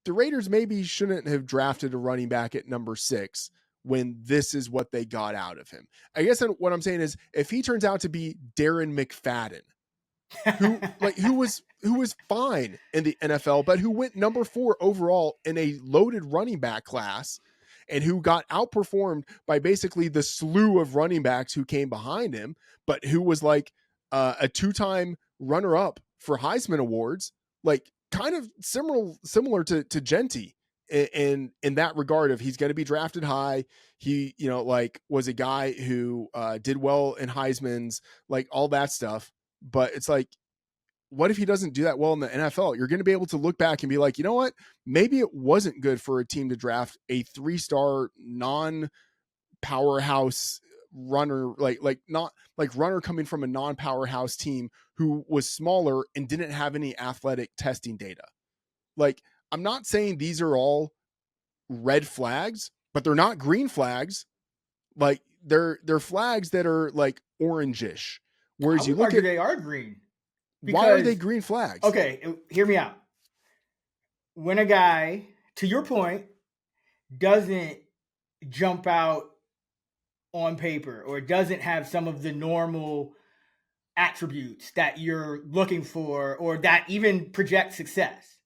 The Raiders maybe shouldn't have drafted a running back at number 6 when this is what they got out of him. I guess what I'm saying is, if he turns out to be Darren McFadden, who was fine in the NFL, but who went number 4 overall in a loaded running back class, and who got outperformed by basically the slew of running backs who came behind him, but who was like a 2-time runner-up for Heisman Awards, like kind of similar to Jeanty in that regard of he's going to be drafted high. He, was a guy who did well in Heisman's, like all that stuff. But it's like, what if he doesn't do that well in the NFL? You're going to be able to look back and be like, you know what? Maybe it wasn't good for a team to draft a 3-star non-powerhouse runner, not like runner coming from a non-powerhouse team who was smaller and didn't have any athletic testing data. Like, I'm not saying these are all red flags, but they're not green flags. Like, they're flags that are like orangish. Whereas you look at, they are green. Because, why are they green flags? Okay, hear me out. When a guy, to your point, doesn't jump out on paper or doesn't have some of the normal attributes that you're looking for or that even project success,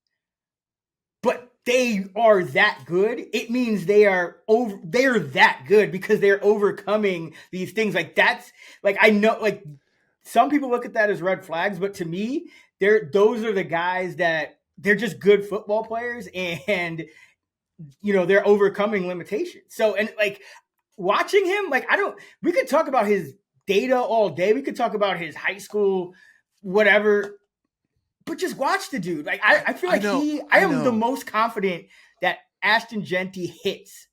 but they are that good, it means they're that good because they're overcoming these things. Like, that's like, I know, like, some people look at that as red flags, but to me, those are the guys that they're just good football players, and they're overcoming limitations. So, and like watching him, like, we could talk about his data all day. We could talk about his high school, whatever, but just watch the dude. Like, I feel like I am the most confident that Ashton Jeanty hits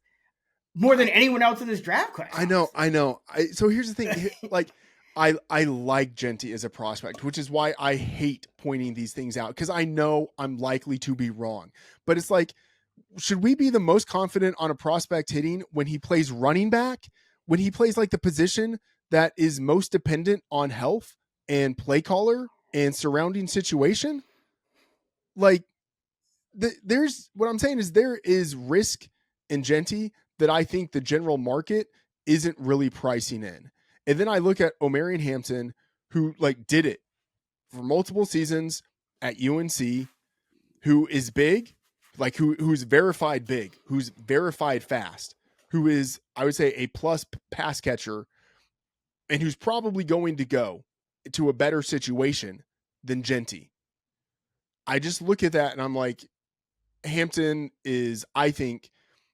more than anyone else in this draft class. I know. So here's the thing, like, I like Jeanty as a prospect, which is why I hate pointing these things out, because I know I'm likely to be wrong. But it's like, should we be the most confident on a prospect hitting when he plays running back, when he plays like the position that is most dependent on health and play caller and surrounding situation? Like, what I'm saying is there is risk in Jeanty that I think the general market isn't really pricing in. And then I look at Omarion Hampton, who like did it for multiple seasons at UNC, who is big, like who's verified big, who's verified fast, who is, I would say, a plus pass catcher, and who's probably going to go to a better situation than Jeanty. I just look at that and I'm like, Hampton is, I think,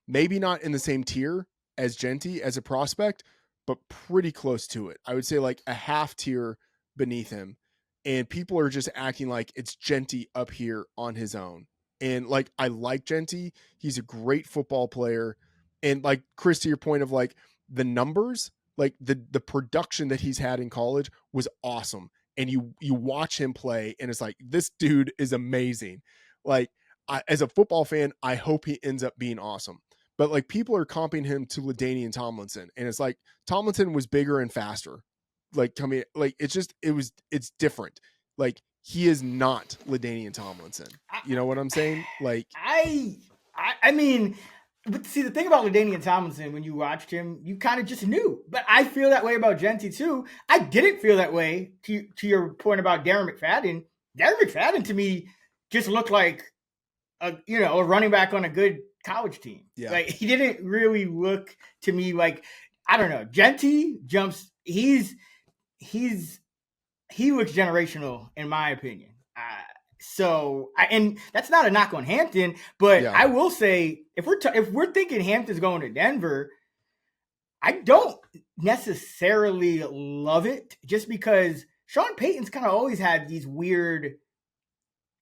maybe not in the same tier as Jeanty as a prospect, but pretty close to it. I would say like a half tier beneath him. And people are just acting like it's Jeanty up here on his own. And like, I like Jeanty. He's a great football player. And like, Chris, to your point of like the numbers, like the production that he's had in college was awesome. And you watch him play and it's like, this dude is amazing. Like, as a football fan, I hope he ends up being awesome. But like, people are comping him to LaDainian Tomlinson, and it's like Tomlinson was bigger and faster. Like, coming, like it's different. Like, he is not LaDainian Tomlinson. You know what I'm saying? Like, I mean, but see, the thing about LaDainian Tomlinson, when you watched him, you kind of just knew. But I feel that way about Jeanty too. I didn't feel that way to your point about Darren McFadden. Darren McFadden to me just looked like a running back on a good college team. Yeah. Like, he didn't really look to me like, I don't know. Jeanty jumps. He looks generational in my opinion. And that's not a knock on Hampton, but I will say if we're thinking Hampton's going to Denver, I don't necessarily love it just because Sean Payton's kind of always had these weird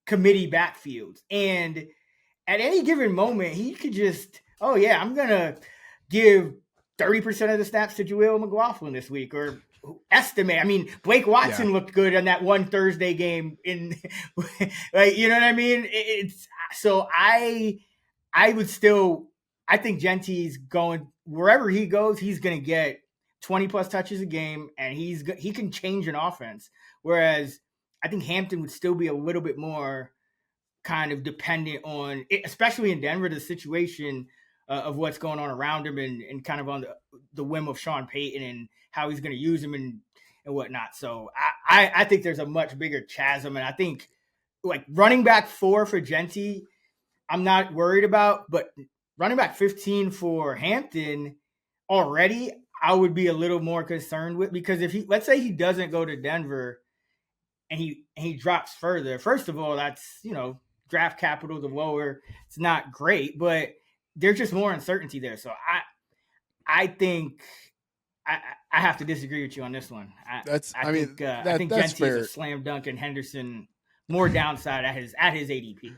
committee backfields, and at any given moment he could just, oh yeah, I'm gonna give 30% of the snaps to Jahlil McLaughlin this week, or estimate. I mean, Blake Watson looked good on that one Thursday game in like, you know what I mean? It's so I think Jeanty's going wherever he goes, he's going to get 20 plus touches a game, and he can change an offense. Whereas I think Hampton would still be a little bit more kind of dependent on, especially in Denver, the situation of what's going on around him, and kind of on the whim of Sean Payton and how he's going to use him and whatnot. So I think there's a much bigger chasm, and I think like running back 4 for Jeanty, I'm not worried about, but running back 15 for Hampton already, I would be a little more concerned with, because if let's say he doesn't go to Denver and he drops further, first of all, that's, draft capital the lower, it's not great, but there's just more uncertainty there. So I think I have to disagree with you on this one. I think Jeanty is a slam dunk, and Henderson more downside at his ADP.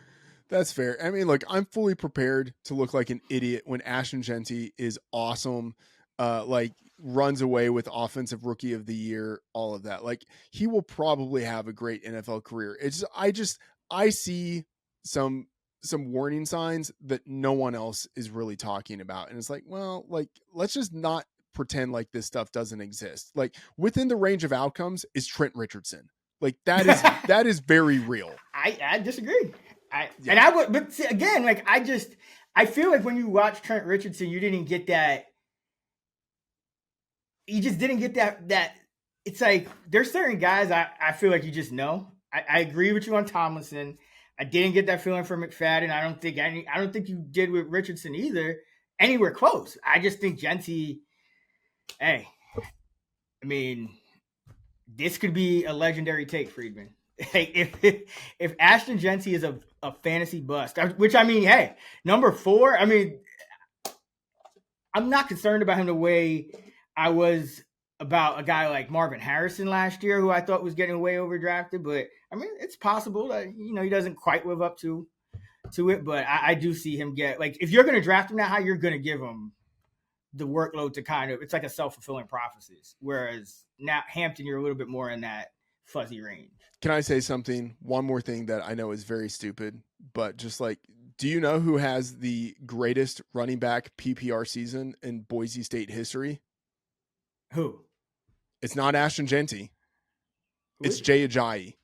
That's fair. I mean, look, I'm fully prepared to look like an idiot when Ashton Jeanty is awesome, like runs away with offensive rookie of the year, all of that. Like, he will probably have a great NFL career. I see some warning signs that no one else is really talking about. And it's like, well, like, let's just not pretend like this stuff doesn't exist. Like, within the range of outcomes is Trent Richardson. Like, that is very real. I disagree. And I would, but see, again, like, I feel like when you watch Trent Richardson, you didn't get that. You just didn't get that. It's like, there's certain guys I feel like you just know. I agree with you on Tomlinson. I didn't get that feeling for McFadden. I don't think you did with Richardson either, anywhere close. I just think Jeanty, hey, I mean, this could be a legendary take, Friedman. Hey, if Ashton Jeanty is a fantasy bust, which, I mean, hey, number 4, I mean, I'm not concerned about him the way I was about a guy like Marvin Harrison last year, who I thought was getting way overdrafted. But I mean, it's possible that, he doesn't quite live up to it. But I do see him get, like, if you're going to draft him now, how you're going to give him the workload to kind of, it's like a self-fulfilling prophecy. Whereas now Hampton, you're a little bit more in that fuzzy range. Can I say something? One more thing that I know is very stupid, but just like, do you know who has the greatest running back PPR season in Boise State history? Who? It's not Ashton Jeanty. It's Jay Ajayi.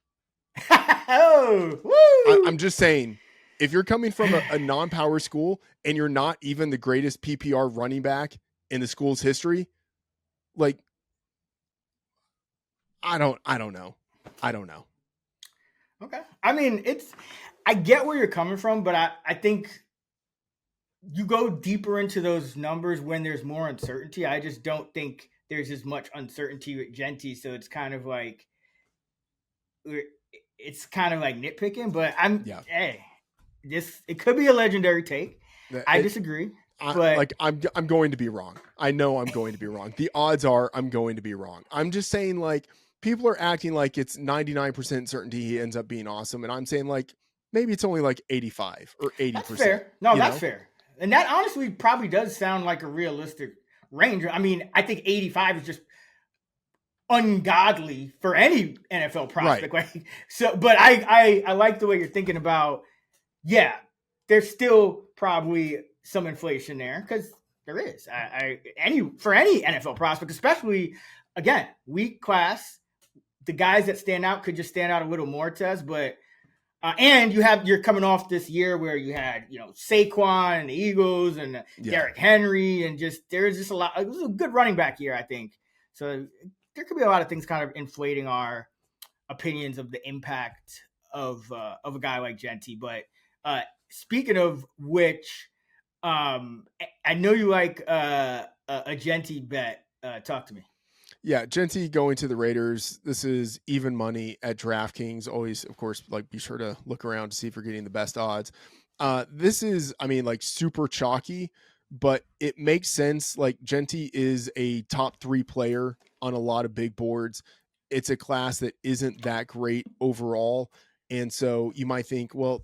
Oh, woo! I'm just saying, if you're coming from a non-power school and you're not even the greatest PPR running back in the school's history, like, I don't know. Okay. I mean, I get where you're coming from, but I think you go deeper into those numbers when there's more uncertainty. I just don't think there's as much uncertainty with Jeanty, so it's kind of like nitpicking. But it could be a legendary take. I disagree. I'm going to be wrong. I know I'm going to be wrong. The odds are I'm going to be wrong. I'm just saying, like, people are acting like it's 99% certainty he ends up being awesome. And I'm saying, like, maybe it's only like 85 or 80%. That's fair. No, that's fair. And that honestly probably does sound like a realistic range. I mean, I think 85 is just ungodly for any NFL prospect. Right. Like, so, but I like the way you're thinking about, there's still probably some inflation there, because there is. For any NFL prospect, especially, again, weak class, the guys that stand out could just stand out a little more to us. But and you're coming off this year where you had Saquon and the Eagles and Derrick Henry, and there's just a lot. It was a good running back year, I think. So there could be a lot of things kind of inflating our opinions of the impact of a guy like Jeanty. But speaking of which, I know you like a Jeanty bet. Talk to me. Yeah, Jeanty going to the Raiders. This is even money at DraftKings. Always, of course, like, be sure to look around to see if you're getting the best odds. This is, I mean, like, super chalky, but it makes sense. Like, Jeanty is a top 3 player on a lot of big boards. It's a class that isn't that great overall. And so you might think, well,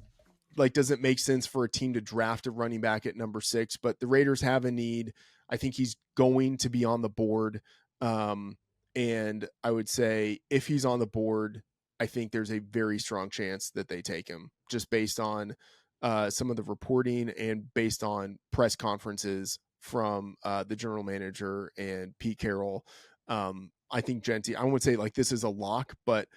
like, does it make sense for a team to draft a running back at number 6? But the Raiders have a need. I think he's going to be on the board. And I would say if he's on the board, I think there's a very strong chance that they take him, just based on some of the reporting and based on press conferences from the general manager and Pete Carroll. I think Jeanty, I would say, like, this is a lock, but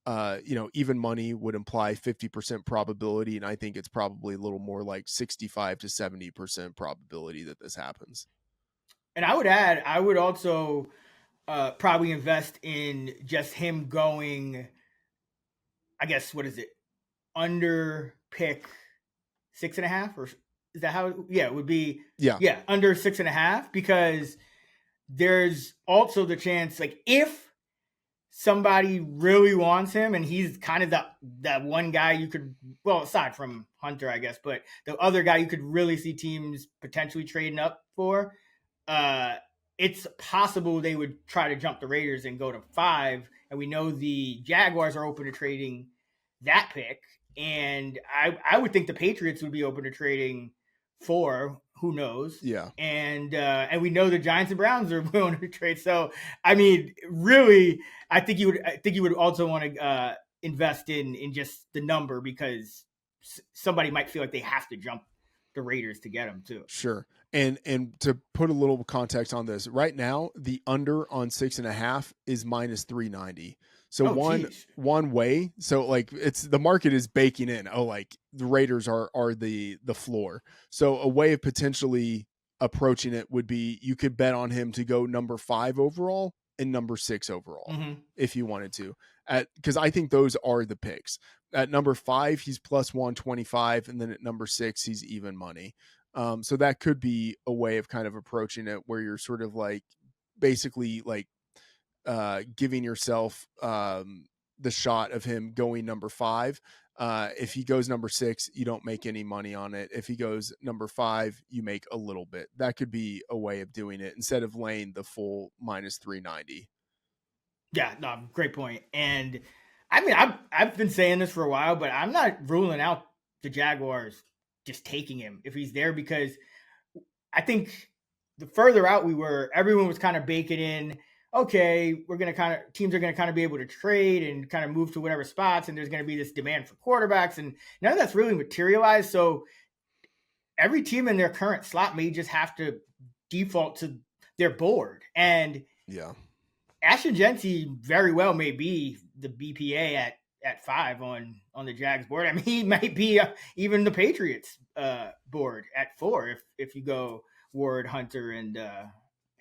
even money would imply 50% probability. And I think it's probably a little more like 65 to 70% probability that this happens. And I would add, I would also probably invest in just him going, I guess, what is it? Under pick 6.5, or is that how? It would be. Yeah, under 6.5, because there's also the chance, like, if somebody really wants him and he's kind of that one guy you could, well, aside from Hunter, I guess, but the other guy you could really see teams potentially trading up for, it's possible they would try to jump the Raiders and go to 5. And we know the Jaguars are open to trading that pick. And I would think the Patriots would be open to trading 4. Who knows? Yeah. And we know the Giants and Browns are willing to trade. So, I mean, really, I think you would also want to invest in just the number, because somebody might feel like they have to jump the Raiders to get him too. Sure. And to put a little context on this, right now, the under on 6.5 is minus 390. So one way. So, like, it's, the market is baking in, like, the Raiders are the floor. So a way of potentially approaching it would be, you could bet on him to go number 5 overall and number 6 overall, if you wanted to, because I think those are the picks. At number 5, he's plus 125. And then at number 6, he's even money. So that could be a way of kind of approaching it, where you're sort of like, basically, like, giving yourself the shot of him going number 5. If he goes number 6, you don't make any money on it. If he goes number 5, you make a little bit. That could be a way of doing it, instead of laying the full minus 390. Yeah, no, great point. And I mean, I've been saying this for a while, but I'm not ruling out the Jaguars just taking him if he's there, because I think the further out we were, everyone was kind of baking in, okay, teams are going to kind of be able to trade and kind of move to whatever spots, and there's going to be this demand for quarterbacks, and none of that's really materialized. So every team in their current slot may just have to default to their board. And Ashton Jeanty very well may be the BPA at 5 on the Jags board. I mean, he might be even the Patriots board at 4 if you go Ward, Hunter, and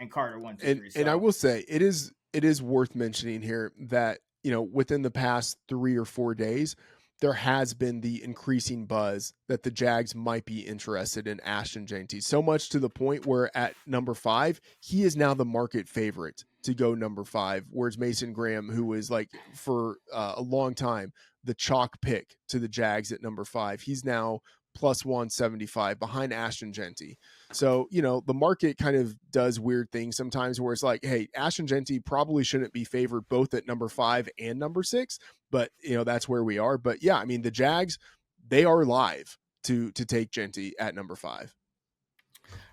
Carter 1, 2, 3. And I will say, it is worth mentioning here that, within the past 3 or 4 days, there has been the increasing buzz that the Jags might be interested in Ashton Jeanty, so much to the point where at number 5, he is now the market favorite to go number 5, whereas Mason Graham, who was like for a long time the chalk pick to the Jags at number 5, he's now plus 175 behind Ashton Jeanty. So, the market kind of does weird things sometimes where it's like, hey, Ashton Jeanty probably shouldn't be favored both at number 5 and number 6, but that's where we are. But yeah, I mean, the Jags, they are live to take Jeanty at number 5.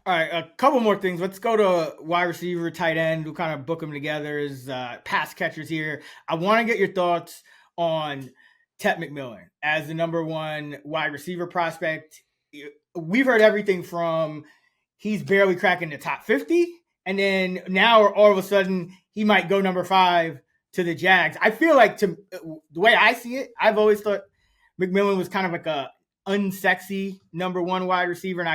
All right, a couple more things. Let's go to wide receiver, tight end. We'll kind of book them together as pass catchers here. I want to get your thoughts on Tet McMillan as the number 1 wide receiver prospect. We've heard everything from he's barely cracking the top 50, and then now all of a sudden he might go number 5 to the Jags. I feel like, to the way I see it, I've always thought McMillan was kind of like a unsexy number 1 wide receiver, and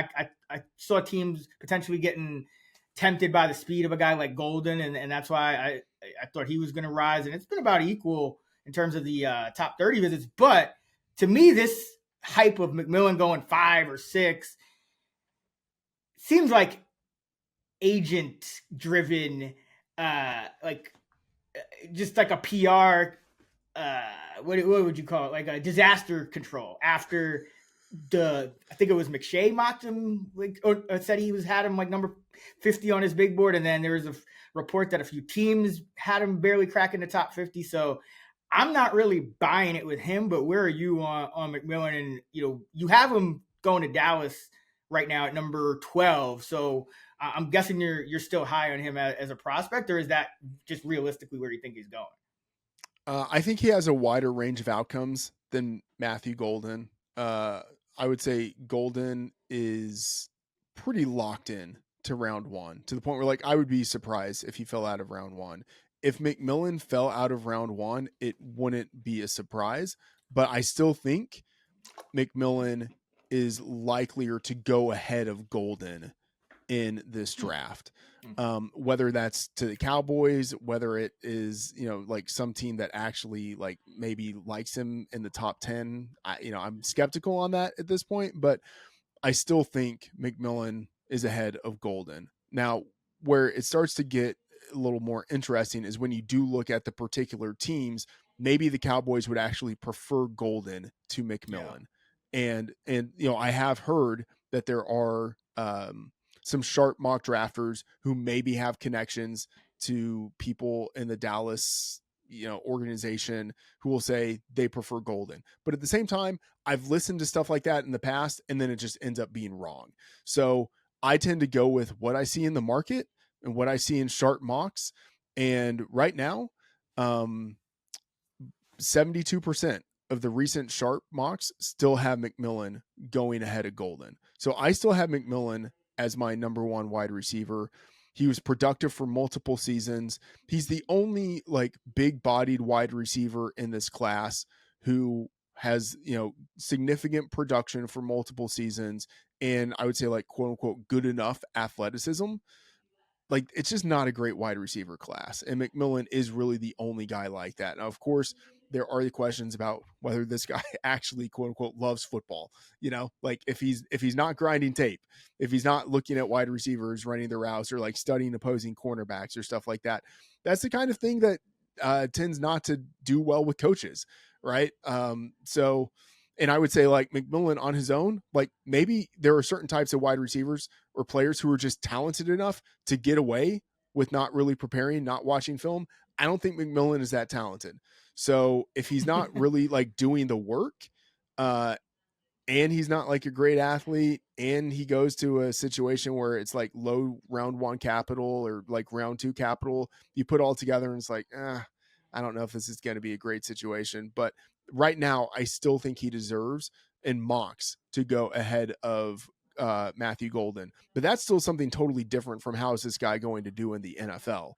I saw teams potentially getting tempted by the speed of a guy like Golden, and that's why I thought he was going to rise. And it's been about equal in terms of the top 30 visits. But to me, this hype of McMillan going 5 or 6 seems like agent-driven, just like a PR. What would you call it? Like a disaster control after I think it was McShay mocked him, or said he had him like number 50 on his big board, and then there was a report that a few teams had him barely cracking the top 50. So I'm not really buying it with him. But where are you on McMillan? And you have him going to Dallas right now at number 12. So I'm guessing you're still high on him as a prospect, or is that just realistically where you think he's going? I think he has a wider range of outcomes than Matthew Golden. I would say Golden is pretty locked in to round 1, to the point where like I would be surprised if he fell out of round 1. If McMillan fell out of round 1, it wouldn't be a surprise, but I still think McMillan is likelier to go ahead of Golden in this draft. Whether that's to the Cowboys, whether it is, like some team that actually like maybe likes him in the top 10, I'm skeptical on that at this point, but I still think McMillan is ahead of Golden. Now, where it starts to get a little more interesting is when you do look at the particular teams, maybe the Cowboys would actually prefer Golden to McMillan. Yeah. And I have heard that there are some sharp mock drafters who maybe have connections to people in the Dallas organization who will say they prefer Golden. But at the same time, I've listened to stuff like that in the past, and then it just ends up being wrong. So I tend to go with what I see in the market and what I see in sharp mocks. And right now, 72% of the recent sharp mocks still have McMillan going ahead of Golden. So I still have McMillan as my number 1 wide receiver. He was productive for multiple seasons. He's the only like big bodied wide receiver in this class who has, significant production for multiple seasons. And I would say like quote unquote good enough athleticism. Like it's just not a great wide receiver class. And McMillan is really the only guy like that. Now, of course, there are the questions about whether this guy actually quote unquote loves football, like if he's not grinding tape, if he's not looking at wide receivers running the routes or like studying opposing cornerbacks or stuff like that. That's the kind of thing that tends not to do well with coaches. Right. And I would say like McMillan on his own, like maybe there are certain types of wide receivers or players who are just talented enough to get away with not really preparing, not watching film. I don't think McMillan is that talented. So if he's not really like doing the work, and he's not like a great athlete, and he goes to a situation where it's like low round 1 capital or like round 2 capital, you put all together and it's like, I don't know if this is going to be a great situation. But right now, I still think he deserves in mocks to go ahead of Matthew Golden. But that's still something totally different from how is this guy going to do in the NFL.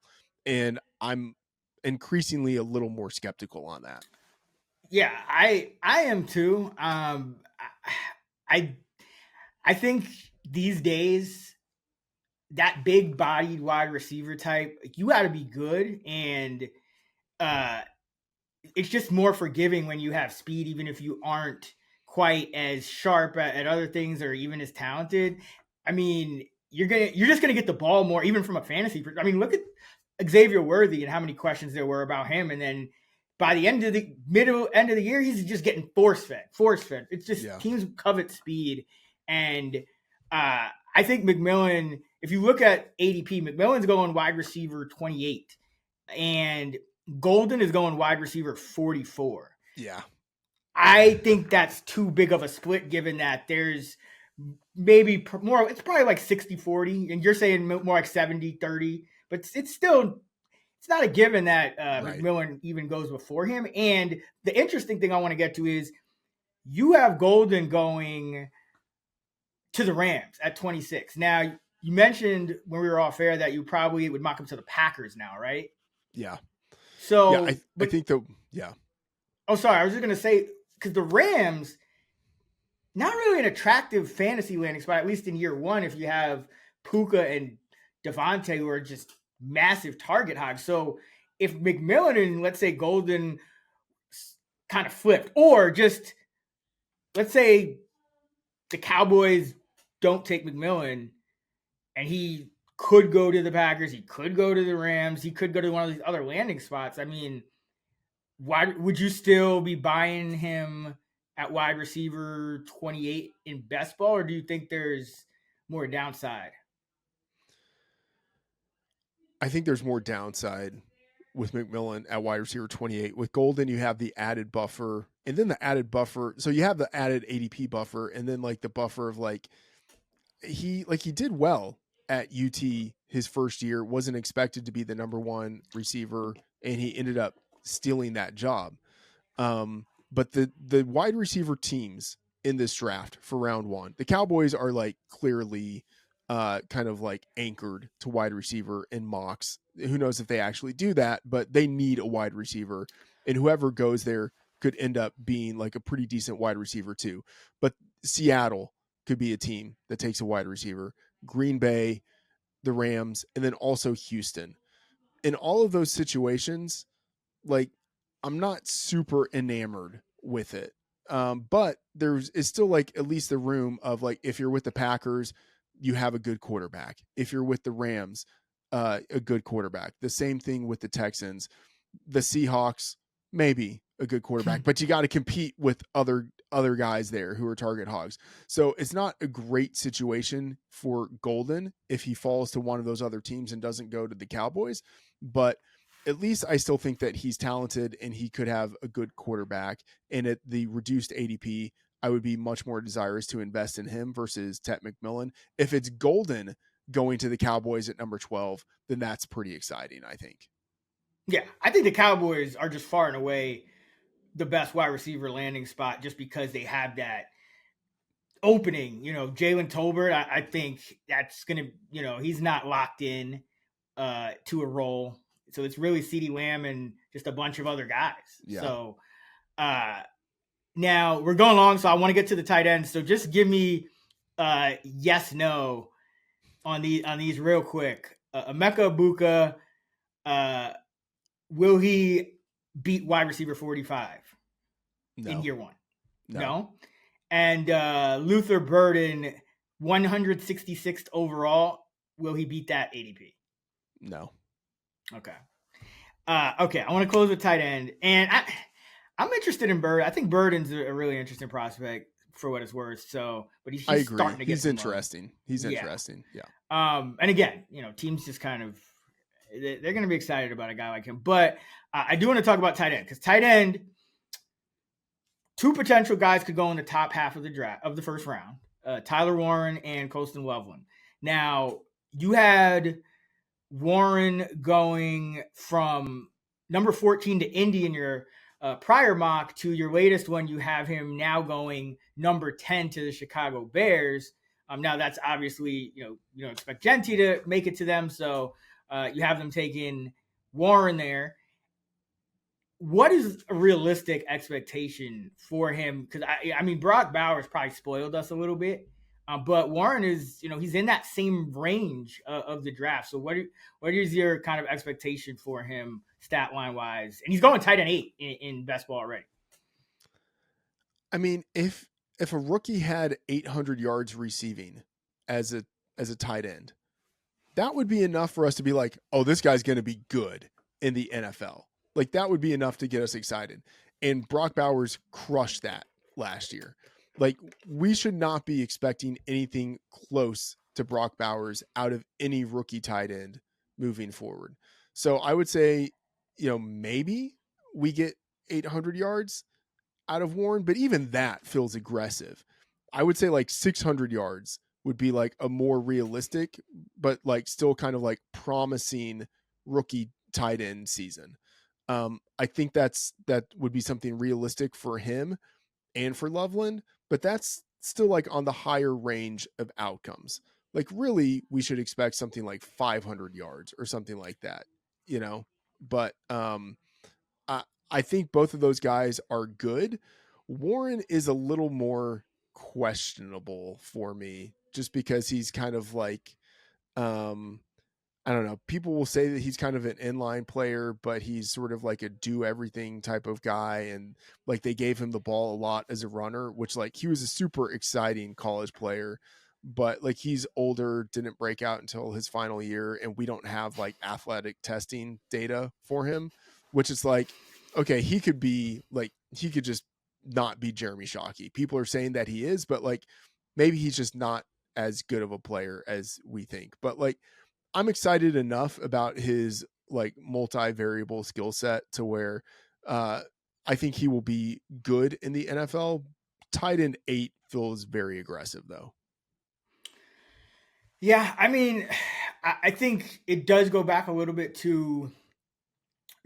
And I'm increasingly a little more skeptical on that. Yeah, I am too. I think these days that big bodied wide receiver type, you got to be good, and it's just more forgiving when you have speed, even if you aren't quite as sharp at other things or even as talented. I mean, you're just gonna get the ball more, even from a fantasy. I mean, look at Xavier Worthy and how many questions there were about him, and then by the end of the end of the year, he's just getting force fed. It's just teams covet speed, and I think McMillan. If you look at ADP, McMillan's going wide receiver 28, and Golden is going wide receiver 44. Yeah. I think that's too big of a split, given that there's maybe more, it's probably like 60-40, and you're saying more like 70-30, but it's still, it's not a given that McMillan even goes before him. And the interesting thing I want to get to is you have Golden going to the Rams at 26. Now, you mentioned when we were off air that you probably would mock him to the Packers now, right? Yeah. So yeah, I think yeah. Oh, sorry. I was just going to say, because the Rams, not really an attractive fantasy landing spot, at least in year one, if you have Puka and Devontae, who are just massive target hogs. So if McMillan and, let's say, Golden kind of flipped, or just, let's say, the Cowboys don't take McMillan and he could go to the Packers, he could go to the Rams, he could go to one of these other landing spots. I mean, why would you still be buying him at wide receiver 28 in best ball, or do you think there's more downside? I think there's more downside with McMillan at wide receiver 28. With Golden, you have the added buffer, and then the added buffer. So you have the added ADP buffer, and then like the buffer of like he did well at UT his first year, wasn't expected to be the number one receiver, and he ended up stealing that job. But the wide receiver teams in this draft for round one, the Cowboys are like clearly kind of like anchored to wide receiver in mocks. Who knows if they actually do that, but they need a wide receiver, and whoever goes there could end up being like a pretty decent wide receiver too. But Seattle could be a team that takes a wide receiver, Green Bay, the Rams, and then also Houston. In all of those situations, like I'm not super enamored with it. But is still like at least the room of like, if you're with the Packers, you have a good quarterback. If you're with the Rams, a good quarterback. The same thing with the Texans, the Seahawks, maybe a good quarterback, but you got to compete with other guys there who are target hogs. So it's not a great situation for Golden if he falls to one of those other teams and doesn't go to the Cowboys. But at least I still think that he's talented and he could have a good quarterback. And at the reduced ADP, I would be much more desirous to invest in him versus Tet McMillan. If it's Golden going to the Cowboys at number 12, then that's pretty exciting, I think. Yeah, I think the Cowboys are just far and away the best wide receiver landing spot just because they have that opening. You know, Jalen Tolbert, I think that's going to, he's not locked in to a role. So it's really CeeDee Lamb and just a bunch of other guys. Yeah. So now we're going long, so I want to get to the tight ends. So just give me yes, no on these real quick. Emeka Egbuka, will he beat wide receiver 45 in year one? No. And Luther Burden, 166th overall, will he beat that ADP? No. Okay. I want to close with tight end, and I'm interested in Bird. I think Burden's a really interesting prospect for what it's worth. So, but he's starting to get. He's interesting. He's interesting. Yeah. And again, teams just kind of they're going to be excited about a guy like him. But I do want to talk about tight end because tight end, two potential guys could go in the top half of the draft of the first round: Tyler Warren and Colston Loveland. Now you had Warren going from number 14 to Indy in your prior mock to your latest one. You have him now going number 10 to the Chicago Bears. Now that's obviously, you don't expect Jeanty to make it to them. So you have them taking Warren there. What is a realistic expectation for him? Because I mean, Brock Bowers probably spoiled us a little bit. But Warren is, he's in that same range of the draft. So what is your kind of expectation for him stat line wise? And he's going tight end 8 in best ball already. I mean, if a rookie had 800 yards receiving as a tight end, that would be enough for us to be like, oh, this guy's going to be good in the NFL. Like that would be enough to get us excited. And Brock Bowers crushed that last year. Like we should not be expecting anything close to Brock Bowers out of any rookie tight end moving forward. So I would say, maybe we get 800 yards out of Warren, but even that feels aggressive. I would say like 600 yards would be like a more realistic, but like still kind of like promising rookie tight end season. I think that would be something realistic for him and for Loveland, but that's still like on the higher range of outcomes. Like really, we should expect something like 500 yards or something like that, but I think both of those guys are good. Warren is a little more questionable for me just because he's kind of like, I don't know. People will say that he's kind of an inline player, but he's sort of like a do everything type of guy. And like they gave him the ball a lot as a runner, which like he was a super exciting college player, but like he's older, didn't break out until his final year. And we don't have like athletic testing data for him, which is like, okay, he could just not be Jeremy Shockey. People are saying that he is, but like maybe he's just not as good of a player as we think. But like, I'm excited enough about his like multi-variable skill set to where I think he will be good in the NFL. Tight end 8 feels very aggressive though. Yeah, I mean, I think it does go back a little bit to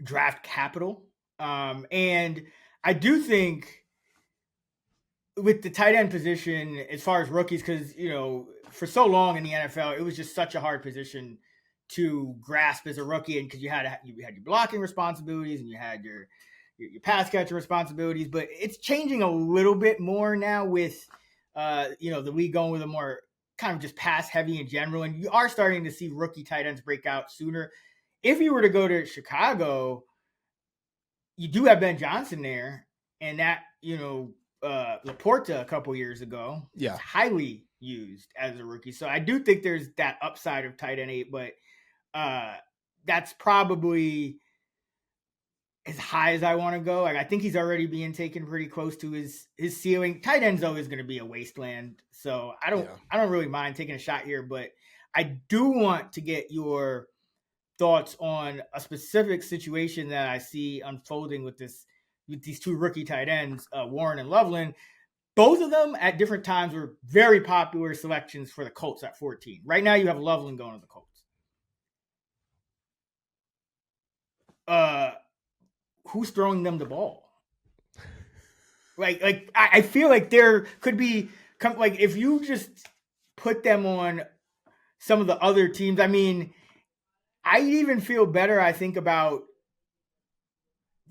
draft capital. And I do think with the tight end position, as far as rookies, because for so long in the NFL, it was just such a hard position to grasp as a rookie, and because you had your blocking responsibilities and you had your pass catcher responsibilities, but it's changing a little bit more now with the league going with a more kind of just pass heavy in general, and you are starting to see rookie tight ends break out sooner. If you were to go to Chicago, you do have Ben Johnson there, and that Laporta a couple years ago was highly used as a rookie. So I do think there's that upside of tight end 8, but that's probably as high as I want to go. Like I think he's already being taken pretty close to his ceiling. Tight end's always going to be a wasteland, so I don't really mind taking a shot here, but I do want to get your thoughts on a specific situation that I see unfolding with these two rookie tight ends, Warren and Loveland. Both of them at different times were very popular selections for the Colts at 14. Right now you have Loveland going to the Colts. Who's throwing them the ball? Like I feel like there could be like if you just put them on some of the other teams. I mean, I even feel better, I think, about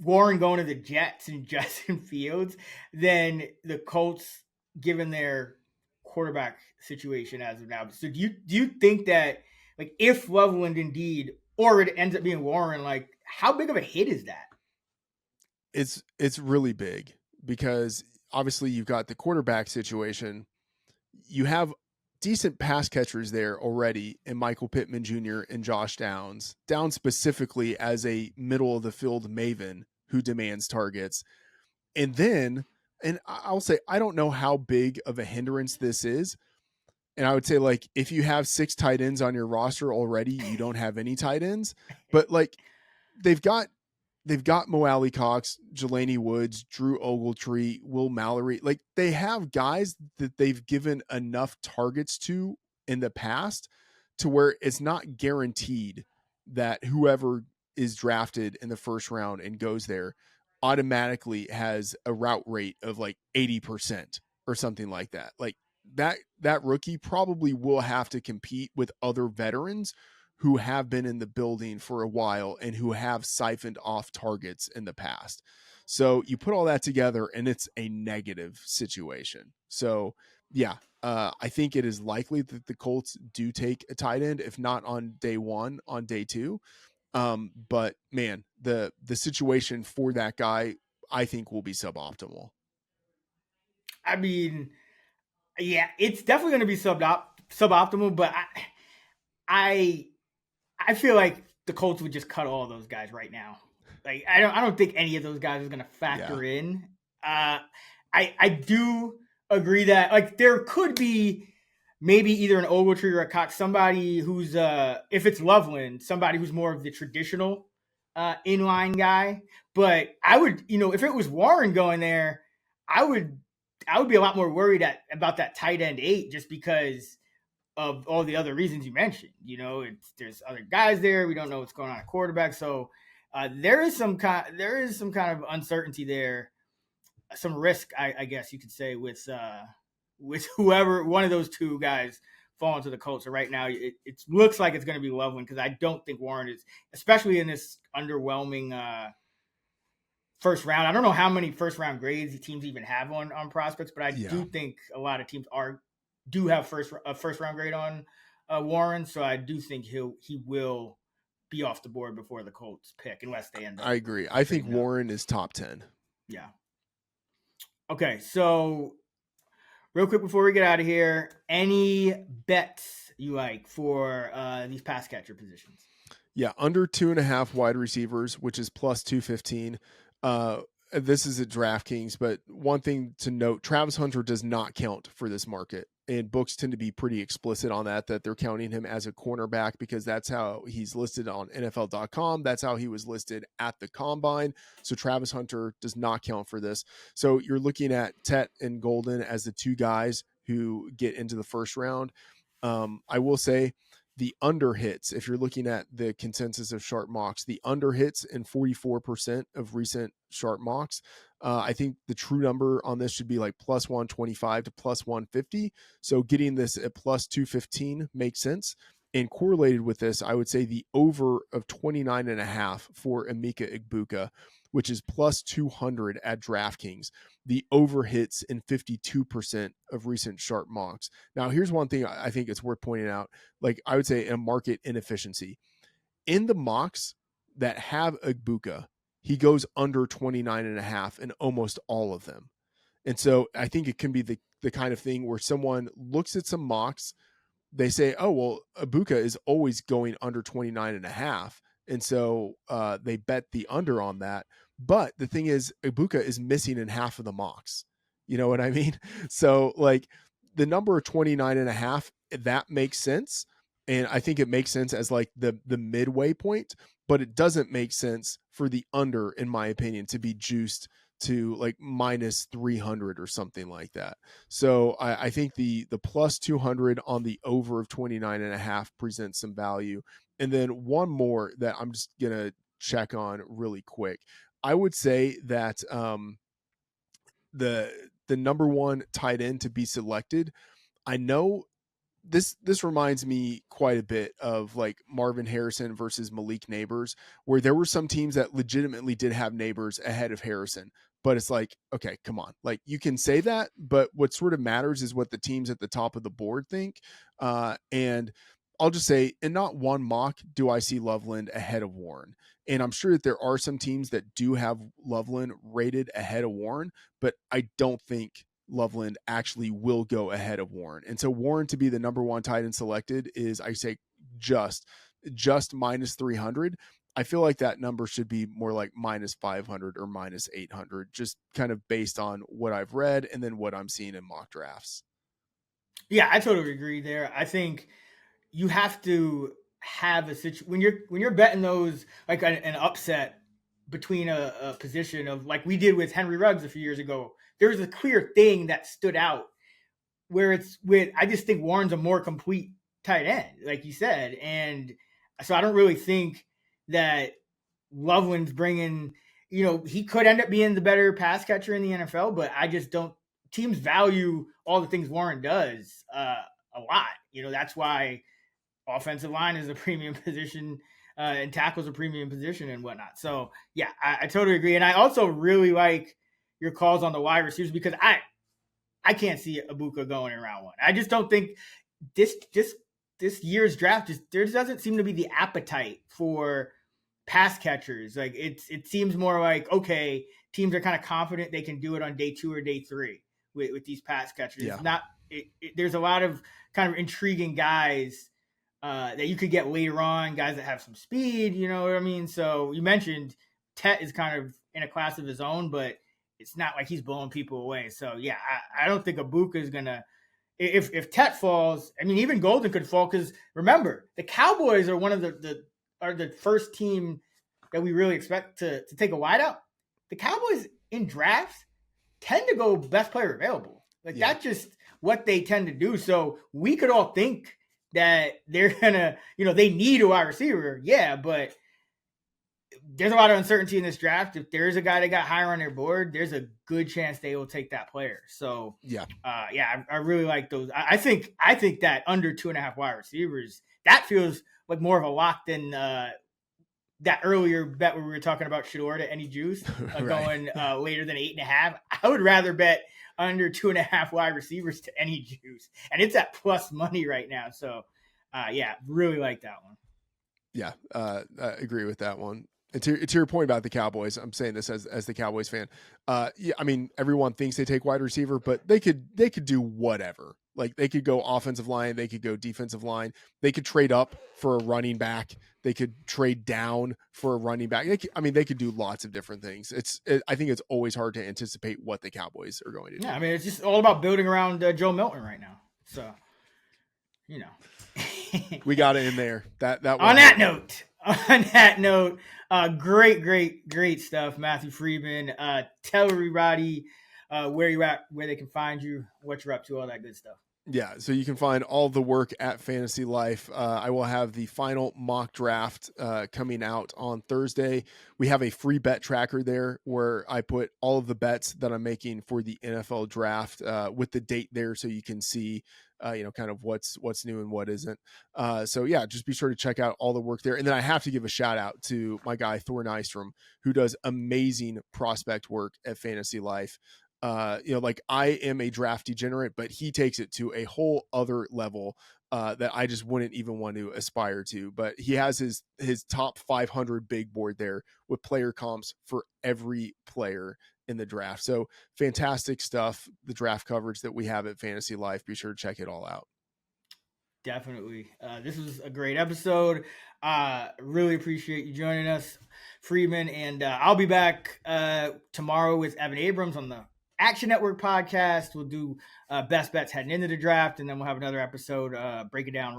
Warren going to the Jets and Justin Fields than the Colts, given their quarterback situation as of now. So do you think that like if Loveland indeed, or it ends up being Warren, like how big of a hit is that? It's really big because obviously you've got the quarterback situation. You have decent pass catchers there already in Michael Pittman Jr. and Josh Downs specifically as a middle of the field maven who demands targets. And then, and I'll say, I don't know how big of a hindrance this is. And I would say like, if you have 6 tight ends on your roster already, you don't have any tight ends, but like they've got Mo Alley Cox, Jelani Woods, Drew Ogletree, Will Mallory. Like they have guys that they've given enough targets to in the past to where it's not guaranteed that whoever is drafted in the first round and goes there automatically has a route rate of like 80% or something like that. Like that rookie probably will have to compete with other veterans who have been in the building for a while and who have siphoned off targets in the past. So you put all that together and it's a negative situation. So Yeah. I think it is likely that the Colts do take a tight end, if not on day one, on day two. But man, the situation for that guy, I think, will be suboptimal. I mean, yeah, it's definitely going to be suboptimal, but I feel like the Colts would just cut all those guys right now. Like I don't think any of those guys is going to factor in. I do agree that like there could be maybe either an Ogletree or a Cox, somebody who's if it's Loveland, somebody who's more of the traditional inline guy. But I would, if it was Warren going there, I would be a lot more worried about that tight end 8 just because of all the other reasons you mentioned. There's other guys there. We don't know what's going on at quarterback, so there is some kind of uncertainty there, some risk, I guess you could say, with whoever one of those two guys fall into the Colts. So right now, it looks like it's going to be Loveland because I don't think Warren is, especially in this underwhelming first round. I don't know how many first round grades teams even have on prospects, but I do think a lot of teams do have a first round grade on Warren. So I do think he will be off the board before the Colts pick, unless they end up. I agree. I think Warren is top 10. Yeah. Okay. So real quick before we get out of here, any bets you like for these pass catcher positions? Yeah. Under 2.5 wide receivers, which is plus 215. This is at DraftKings, but one thing to note, Travis Hunter does not count for this market, and books tend to be pretty explicit on that they're counting him as a cornerback because that's how he's listed on NFL.com. That's how he was listed at the combine. So Travis Hunter does not count for this. So you're looking at Tet and Golden as the two guys who get into the first round. I will say the under hits, if you're looking at the consensus of sharp mocks, the under hits in 44% of recent sharp mocks. I think the true number on this should be like plus 125 to plus 150. So getting this at plus 215 makes sense. And correlated with this, I would say the over of 29.5 for Emeka Egbuka, which is plus 200 at DraftKings. The over hits in 52% of recent sharp mocks. Now, here's one thing I think it's worth pointing out. Like I would say a market inefficiency. In the mocks that have Egbuka, he goes under 29.5 in almost all of them. And so I think it can be the kind of thing where someone looks at some mocks, they say, oh, well, Egbuka is always going under 29.5. And so they bet the under on that. But the thing is, Egbuka is missing in half of the mocks. You know what I mean? So like the number of 29.5, that makes sense. And I think it makes sense as like the midway point, but it doesn't make sense for the under, in my opinion, to be juiced to like minus 300 or something like that. So I think the plus 200 on the over of 29.5 presents some value. And then one more that I'm just going to check on really quick. I would say that the number one tight end to be selected, I know this reminds me quite a bit of like Marvin Harrison versus Malik Neighbors, where there were some teams that legitimately did have Neighbors ahead of Harrison. But it's like, okay, come on. Like you can say that, but what sort of matters is what the teams at the top of the board think. And I'll just say, in not one mock do I see Loveland ahead of Warren. And I'm sure that there are some teams that do have Loveland rated ahead of Warren, but I don't think Loveland actually will go ahead of Warren. And so Warren to be the number one tight end selected is, I say, just minus 300. I feel like that number should be more like minus 500 or minus 800, just kind of based on what I've read and then what I'm seeing in mock drafts. Yeah, I totally agree there. I think you have to have a situation when you're betting those, like an upset between a position of like we did with Henry Ruggs a few years ago. There was a clear thing that stood out where I just think Warren's a more complete tight end, like you said. And so I don't really think that Loveland's bringing, he could end up being the better pass catcher in the NFL, but I just don't, teams value all the things Warren does a lot. That's why offensive line is a premium position and tackles a premium position and whatnot. So yeah, I totally agree. And I also really like your calls on the wide receivers because I can't see Ibuka going in round 1. I just don't think this year's draft there doesn't seem to be the appetite for pass catchers. Like it seems more like, okay, teams are kind of confident they can do it on day 2 or day 3 with these pass catchers. Yeah. It's not. There's a lot of kind of intriguing guys that you could get later on, guys that have some speed. You know what I mean? So you mentioned Tet is kind of in a class of his own, but it's not like he's blowing people away. So yeah, I don't think Ibuka is gonna. If Tet falls, I mean, even Golden could fall, because remember, the Cowboys are one of the first team that we really expect to take a wideout. The Cowboys in drafts tend to go best player available. Like that's just what they tend to do. So we could all think that they're gonna, they need a wide receiver. Yeah, but there's a lot of uncertainty in this draft. If there's a guy that got higher on their board, there's a good chance they will take that player. So I really like those. I think that under 2.5 wide receivers, that feels like more of a lock than that earlier bet where we were talking about Shedeur to any juice going later than 8.5. I would rather bet under 2.5 wide receivers to any juice, and it's at plus money right now. So really like that one. Yeah, I agree with that one. And to your point about the Cowboys, I'm saying this as the Cowboys fan. I mean, everyone thinks they take wide receiver, but they could do whatever. Like they could go offensive line, they could go defensive line, they could trade up for a running back, they could trade down for a running back. They could do lots of different things. I think it's always hard to anticipate what the Cowboys are going to do. Yeah, I mean, it's just all about building around Joe Milton right now. So, we got it in there. That on that note, great stuff, Matthew Freedman. Tell everybody where you're at, where they can find you, what you're up to, all that good stuff. Yeah, so you can find all the work at Fantasy Life. I will have the final mock draft coming out on Thursday. We have a free bet tracker there where I put all of the bets that I'm making for the NFL draft with the date there, so you can see kind of what's new and what isn't. So yeah, just be sure to check out all the work there. And then I have to give a shout out to my guy Thor Nystrom, who does amazing prospect work at Fantasy Life. Like I am a draft degenerate, but he takes it to a whole other level that I just wouldn't even want to aspire to. But he has his top 500 big board there with player comps for every player in the draft. So fantastic stuff. The draft coverage that we have at Fantasy Life, be sure to check it all out. Definitely. This was a great episode. Really appreciate you joining us, Freeman. And I'll be back tomorrow with Evan Abrams on the Action Network podcast. We'll do best bets heading into the draft, and then we'll have another episode breaking down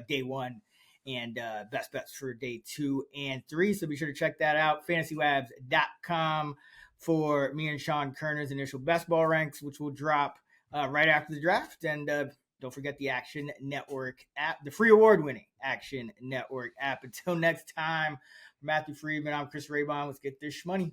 day 1 and best bets for day 2 and 3. So be sure to check that out. FantasyLabs.com for me and Sean Kerner's initial best ball ranks, which will drop right after the draft. And don't forget the Action Network app, the free award-winning Action Network app. Until next time, Matthew Freedman, I'm Chris Raybon. Let's get this shmoney.